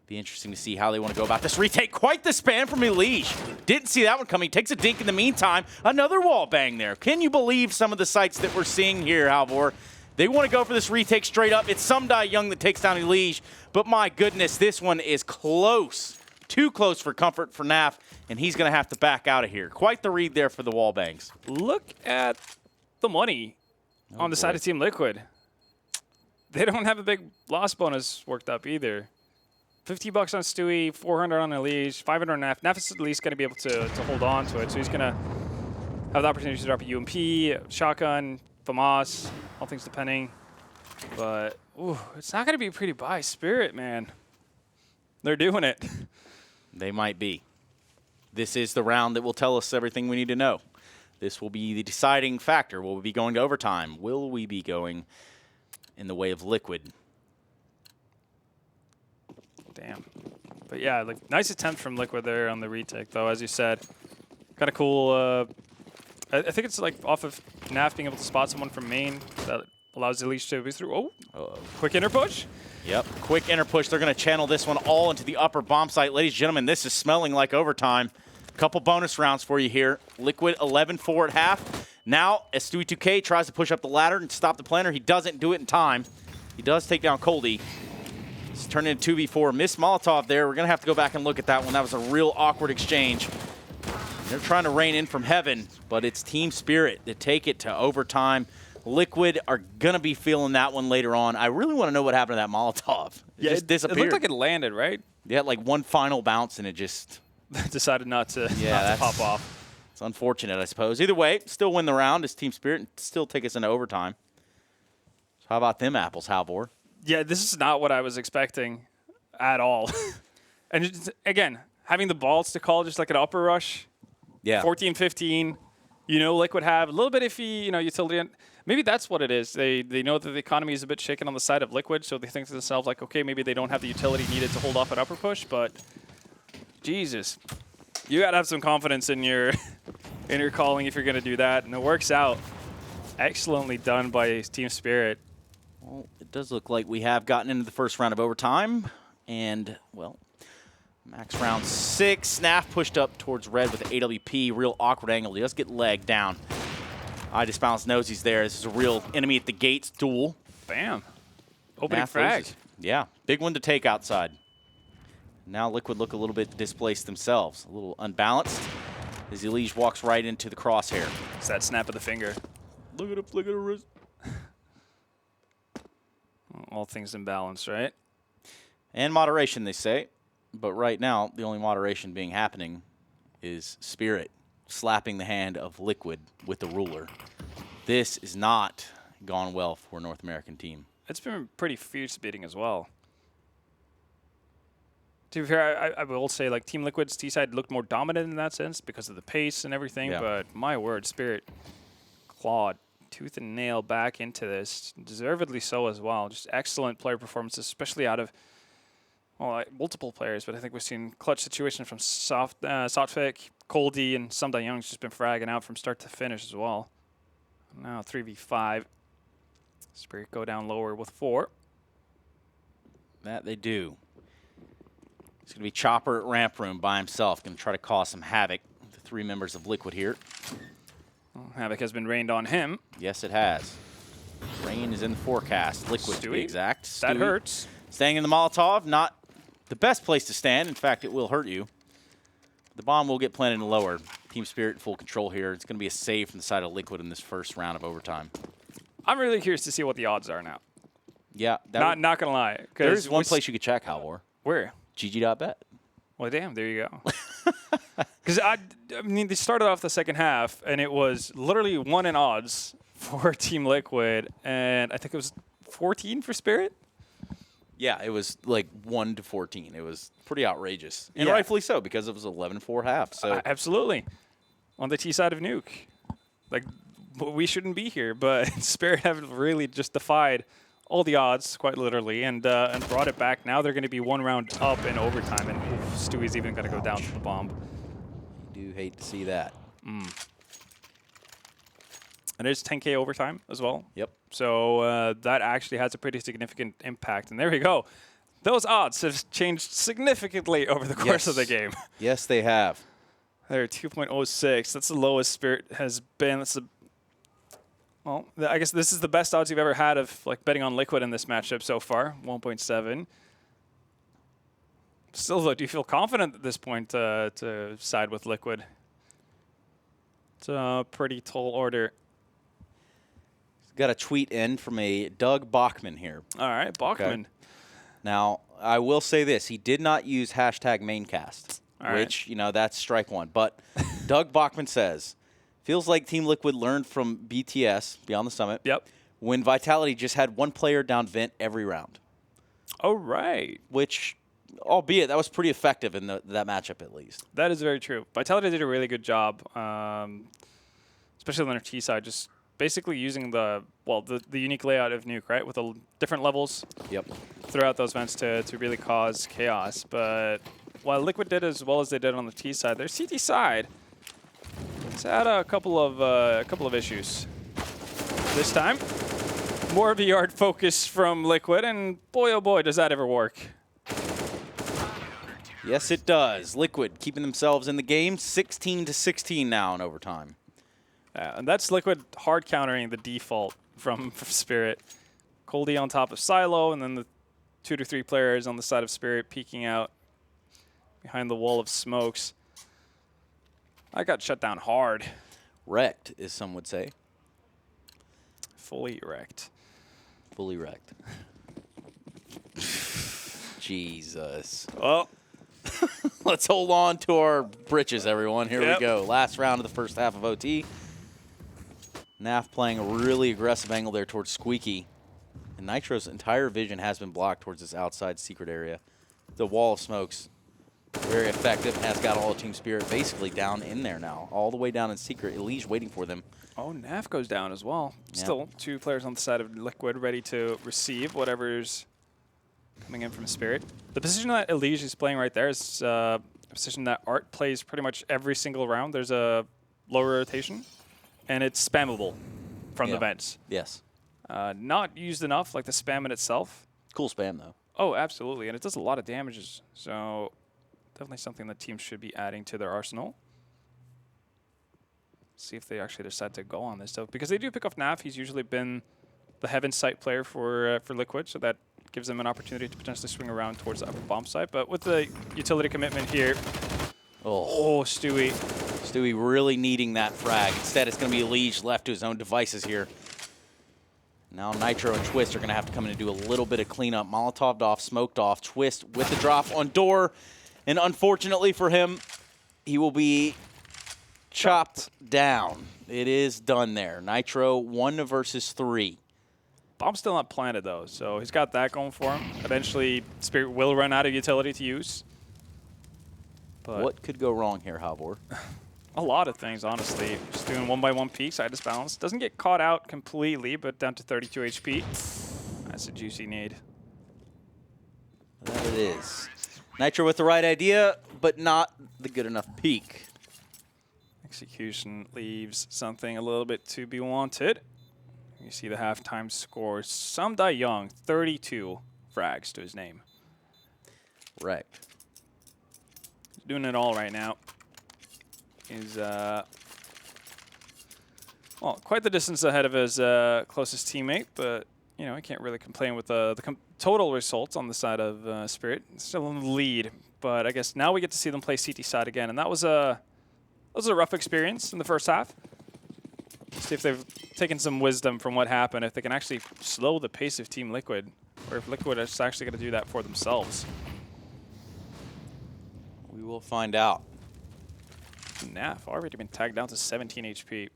Be interesting to see how they want to go about this retake. Quite the spam from Elige. Didn't see that one coming. Takes a dink in the meantime. Another wall bang there. Can you believe some of the sights that we're seeing here, Halvor? They want to go for this retake straight up. It's Sumdai Young that takes down Elige. But my goodness, this one is close. Too close for comfort for Naf, and he's going to have to back out of here. Quite the read there for the wall bangs. Look at the money on the side of Team Liquid. They don't have a big loss bonus worked up either. $50 on Stewie, 400 on Elige, 500 on Naf. Naf is at least going to be able to hold on to it, so he's going to have the opportunity to drop a UMP, shotgun, FAMAS, all things depending. But it's not going to be a pretty buy. Spirit, man. They're doing it. They might be. This is the round that will tell us everything we need to know. This will be the deciding factor. Will we be going to overtime? Will we be going in the way of Liquid? Damn. But yeah, like nice attempt from Liquid there on the retake, though, as you said. Kind of cool. I think it's like off of Naf being able to spot someone from main that allows Elige to be through. Oh, quick inner push. Yep, quick inner push. They're going to channel this one all into the upper bomb site. Ladies and gentlemen, this is smelling like overtime. Couple bonus rounds for you here. Liquid 11-4 at half. Now, as Stewie 2K tries to push up the ladder and stop the planter, he doesn't do it in time. He does take down Coldy. It's turned into 2v4. Missed Molotov there. We're going to have to go back and look at that one. That was a real awkward exchange. They're trying to rain in from heaven, but it's Team Spirit that take it to overtime. Liquid are going to be feeling that one later on. I really want to know what happened to that Molotov. It just disappeared. It looked like it landed, right? Yeah, like one final bounce, and it just decided not to pop off. It's unfortunate, I suppose. Either way, still win the round as Team Spirit and still take us into overtime. So how about them apples, Halvor? Yeah, this is not what I was expecting at all. And just, again, having the balls to call just like an upper rush. Yeah. 14-15. Liquid have a little bit iffy, utility. Maybe that's what it is. They know that the economy is a bit shaken on the side of Liquid, so they think to themselves, like, okay, maybe they don't have the utility needed to hold off an upper push, but Jesus. You got to have some confidence in your calling if you're going to do that, and it works out. Excellently done by Team Spirit. Well, it does look like we have gotten into the first round of overtime, and, well, max round 6. Snaf pushed up towards red with the AWP. Real awkward angle. He does get legged down. I just balanced knows he's there. This is a real enemy at the gates duel. Bam. Opening frag. Yeah, big one to take outside. Now Liquid look a little bit displaced themselves. A little unbalanced. as Elige walks right into the crosshair. It's that snap of the finger. Look at her wrist. All things in balance, right? And moderation, they say. But right now, the only moderation being happening is Spirit slapping the hand of Liquid with the ruler. This is not gone well for a North American team. It's been pretty fierce beating as well. To be fair, I will say, like, Team Liquid's T-side looked more dominant in that sense because of the pace and everything, but my word, Spirit clawed tooth and nail back into this, deservedly so as well. Just excellent player performances, especially out of, well, multiple players, but I think we've seen clutch situations from Sotfik, Coldy, and Sam Young's just been fragging out from start to finish as well. Now 3v5. Spirit go down lower with 4. That they do. It's going to be Chopper at ramp room by himself, going to try to cause some havoc with the 3 members of Liquid here. Well, havoc has been rained on him. Yes, it has. Rain is in the forecast. Liquid, Stewie, to be exact. That Stewie hurts. staying in the Molotov, not the best place to stand. In fact, it will hurt you. The bomb will get planted in lower. Team Spirit in full control here. It's going to be a save from the side of Liquid in this first round of overtime. I'm really curious to see what the odds are now. Yeah. Not going to lie. There's one place you could check, Halvor. Where? GG.Bet. Well, damn, there you go. Because, I mean, they started off the second half, and it was literally 1 in odds for Team Liquid, and I think it was 14 for Spirit. Yeah, it was like 1 to 14. It was pretty outrageous. And Yeah. rightfully so, because it was 11-4 half. So Absolutely. On the T side of Nuke. Like, we shouldn't be here, but Spirit have really just defied all the odds, quite literally, and brought it back. Now they're going to be 1 round up in overtime, and Stewie's even going to go down to the bomb. you do hate to see that. And it's 10K overtime as well. Yep. So that actually has a pretty significant impact. And there we go. Those odds have changed significantly over the course of the game. Yes, they have. They're 2.06. That's the lowest Spirit has been. That's the Well, I guess this is the best odds you've ever had of like betting on Liquid in this matchup so far, 1.7. Still, though, do you feel confident at this point to side with Liquid? It's a pretty tall order. Got a tweet in from a Doug Bachman here. All right, Bachman. Okay. Now, I will say this. He did not use hashtag Maincast, which, you know, that's strike 1. But Doug Bachman says, feels like Team Liquid learned from BTS, Beyond the Summit, when Vitality just had 1 player down vent every round. Oh, right. Which, albeit, that was pretty effective in that matchup at least. That is very true. Vitality did a really good job, especially on their T side, just basically using the unique layout of Nuke, right, with the different levels throughout those vents to really cause chaos. But while Liquid did as well as they did on the T side, their CT side has had a couple of issues. This time, more of a yard focus from Liquid, and boy, oh boy, does that ever work. Yes, it does. Liquid keeping themselves in the game, 16-16 now in overtime. And that's Liquid hard countering the default from Spirit. Coldy on top of Silo, and then the 2 to 3 players on the side of Spirit peeking out behind the wall of smokes. I got shut down hard. Wrecked, as some would say. Fully wrecked. Fully wrecked. Jesus. Well, let's hold on to our britches, everyone. Here we go. Last round of the first half of OT. Naf playing a really aggressive angle there towards Squeaky. And Nitro's entire vision has been blocked towards this outside secret area. The wall of smokes, very effective, has got all of Team Spirit basically down in there now. All the way down in secret. Elige waiting for them. Oh, Naf goes down as well. Still 2 players on the side of Liquid ready to receive whatever's coming in from Spirit. The position that Elige is playing right there is a position that Art plays pretty much every single round. There's a lower rotation, and it's spammable from the vents. Yes. Not used enough, like the spam in itself. Cool spam, though. Oh, absolutely, and it does a lot of damages. So definitely something that teams should be adding to their arsenal. See if they actually decide to go on this, though, because they do pick off Naf. He's usually been the Heaven site player for Liquid, so that gives them an opportunity to potentially swing around towards the upper bomb site. But with the utility commitment here, Stewie. Stewie really needing that frag. Instead, it's going to be Liege left to his own devices here. Now Nitro and Twist are going to have to come in and do a little bit of cleanup. Molotov'd off, smoked off. Twist with the drop on door. And unfortunately for him, he will be chopped down. It is done there. Nitro 1 versus 3. Bomb's still not planted, though, so he's got that going for him. Eventually, Spirit will run out of utility to use. But What could go wrong here, Halvor? a lot of things, honestly. Just doing 1x1 peaks, side disbalance. Doesn't get caught out completely, but down to 32 HP. That's a juicy nade. That it is. Nitro with the right idea, but not the good enough peak. Execution leaves something a little bit to be wanted. You see the halftime score. Some Die Young, 32 frags to his name. Right. He's doing it all right now. He's well, quite the distance ahead of his closest teammate, but you know, I can't really complain with the total results on the side of Spirit. Still in the lead, but I guess now we get to see them play CT side again, and that was a rough experience in the first half. See if they've taken some wisdom from what happened, if they can actually slow the pace of Team Liquid, or if Liquid is actually going to do that for themselves. We will find out. Naf already been tagged down to 17 HP.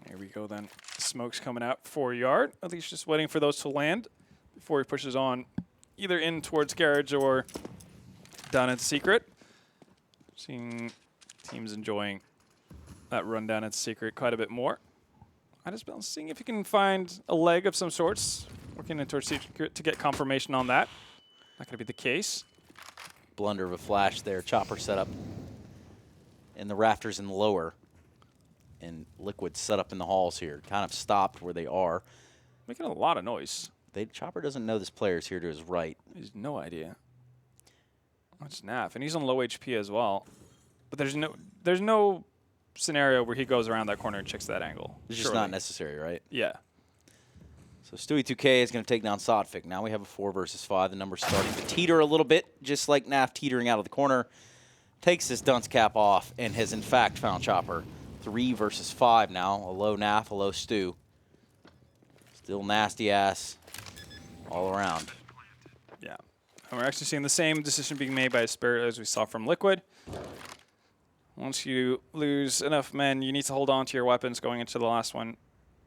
Here we go then. Smoke's coming out 4 yard. At least just waiting for those to land before he pushes on either in towards Garage or down into Secret. Seeing teams enjoying that run down into Secret quite a bit more. I just been seeing if you can find a leg of some sorts. Working in towards Secret to get confirmation on that. Not going to be the case. Blunder of a flash there. Chopper set up in the rafters and lower. And Liquid set up in the halls here. Kind of stopped where they are. Making a lot of noise. Chopper doesn't know this player's here to his right. He has no idea. That's Naf, and he's on low HP as well. But there's no scenario where he goes around that corner and checks that angle. It's just not necessary, right? Yeah. So Stewie 2K is going to take down Sotfik. Now we have a 4 versus 5. The number's starting to teeter a little bit, just like Naf teetering out of the corner. Takes his dunce cap off and has in fact found Chopper. 3 versus 5 now. A low Naf, a low Stu. Still nasty ass all around. Yeah. And we're actually seeing the same decision being made by Spirit as we saw from Liquid. Once you lose enough men, you need to hold on to your weapons going into the last one.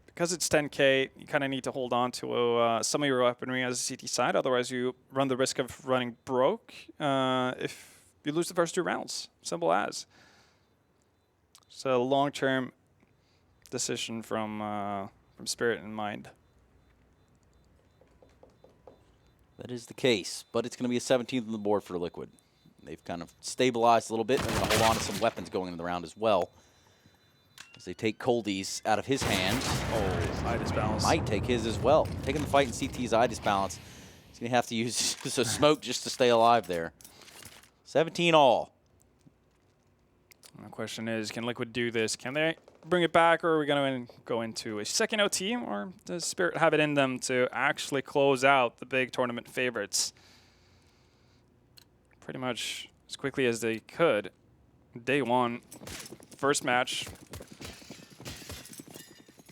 Because it's 10K, you kind of need to hold on to some of your weaponry as a CT side. Otherwise, you run the risk of running broke if you lose the first 2 rounds. Simple as. So long-term decision from Spirit in mind. That is the case, but it's going to be a 17th on the board for Liquid. They've kind of stabilized a little bit. They're going to hold on to some weapons going into the round as well. As they take Coldy's out of his hand. Oh, eye disbalance. Might take his as well. Taking the fight in CT's eye disbalance. He's going to have to use some smoke just to stay alive there. 17 all. The question is, can Liquid do this? Can they bring it back, or are we going to go into a second OT, or does Spirit have it in them to actually close out the big tournament favorites pretty much as quickly as they could? Day 1, first match.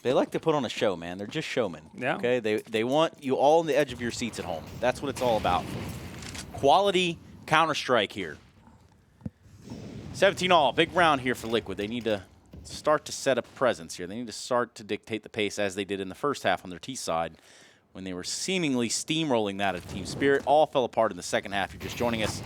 They like to put on a show, man. They're just showmen. Yeah. Okay. They want you all on the edge of your seats at home. That's what it's all about. Quality Counter-Strike here. 17 all. Big round here for Liquid. They need to start to set a presence here. They need to start to dictate the pace as they did in the first half on their T side when they were seemingly steamrolling that of Team Spirit. All fell apart in the second half. You're just joining us.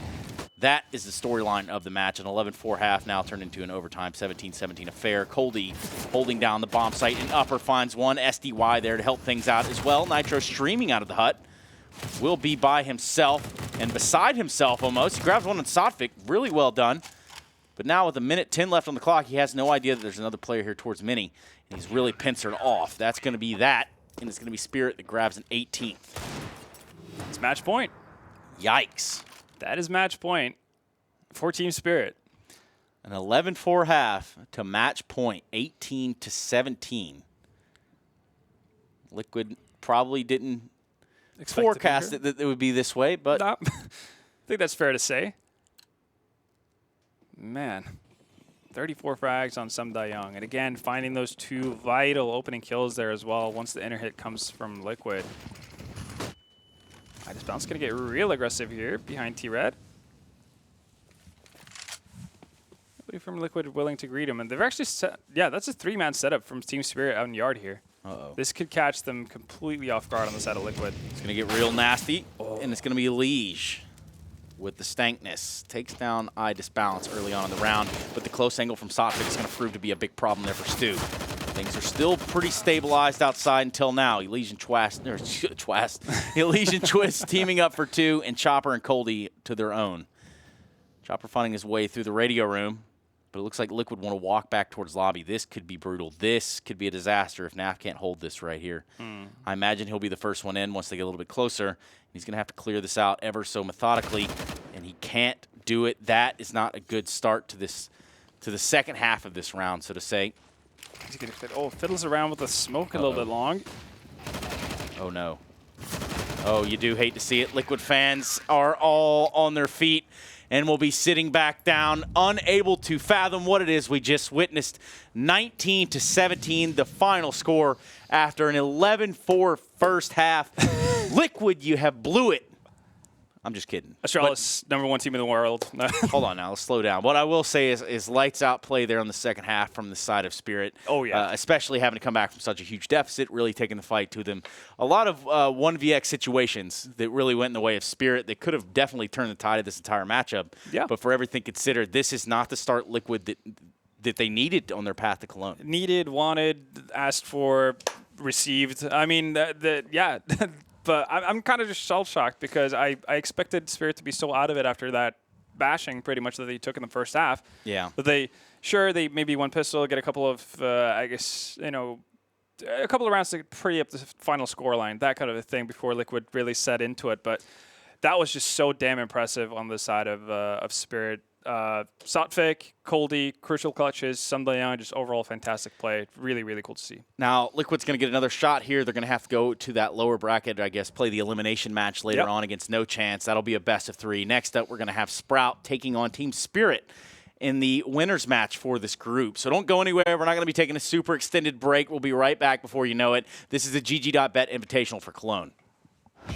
That is the storyline of the match. An 11-4 half now turned into an overtime 17-17 affair. Coldy holding down the bomb site, and Upper finds one. SDY there to help things out as well. Nitro streaming out of the hut. Will be by himself and beside himself almost. He grabs one on Sotfik. Really well done. But now with 1:10 left on the clock, he has no idea that there's another player here towards Mini. And he's really pincered off. That's going to be that. And it's going to be Spirit that grabs an 18th. It's match point. Yikes. That is match point for Team Spirit. An 11-4 half to match point, 18-17. Liquid probably didn't forecast it that it would be this way, but I think that's fair to say. Man, 34 frags on Sum Young. And again, finding those 2 vital opening kills there as well once the inner hit comes from Liquid. Bounce going to get real aggressive here behind T-Red. Nobody from Liquid willing to greet him. And they've actually set, yeah, that's a 3-man setup from Team Spirit out in Yard here. This could catch them completely off guard on the side of Liquid. It's going to get real nasty, and it's going to be Liege with the Stankness. Takes down I Disbalance early on in the round, but the close angle from Sotfik is going to prove to be a big problem there for Stu. Things are still pretty stabilized outside until now. Elysian Twist teaming up for 2, and Chopper and Coldy to their own. Chopper finding his way through the radio room, but it looks like Liquid want to walk back towards lobby. This could be brutal. This could be a disaster if Naf can't hold this right here. I imagine he'll be the first one in once they get a little bit closer. He's going to have to clear this out ever so methodically, and he can't do it. That is not a good start to this, to the second half of this round, so to say. He's gonna fiddles around with the smoke a little bit long. Oh, no. Oh, you do hate to see it. Liquid fans are all on their feet and will be sitting back down, unable to fathom what it is we just witnessed. 19-17, the final score after an 11-4 first half. Liquid, you have blew it. I'm just kidding. Australia's #1 team in the world. Hold on now, let's slow down. What I will say is lights out play there on the second half from the side of Spirit. Oh, yeah. Especially having to come back from such a huge deficit, really taking the fight to them. A lot of 1vx situations that really went in the way of Spirit. They could have definitely turned the tide of this entire matchup. Yeah. But for everything considered, this is not the start Liquid that they needed on their path to Cologne. Needed, wanted, asked for, received. I mean, yeah. But I'm kind of just shell-shocked because I expected Spirit to be so out of it after that bashing pretty much that they took in the first half. Yeah. But they maybe one pistol, get a couple of, I guess, a couple of rounds to pretty up the final score line, that kind of a thing before Liquid really set into it. But that was just so damn impressive on the side of Spirit. Sotfik, Coldy, crucial clutches, Sum Young, just overall fantastic play. Really, really cool to see. Now, Liquid's going to get another shot here. They're going to have to go to that lower bracket, I guess, play the elimination match later on against No Chance. That'll be a best of 3. Next up, we're going to have Sprout taking on Team Spirit in the winners match for this group. So don't go anywhere. We're not going to be taking a super extended break. We'll be right back before you know it. This is the GG.Bet Invitational for Cologne.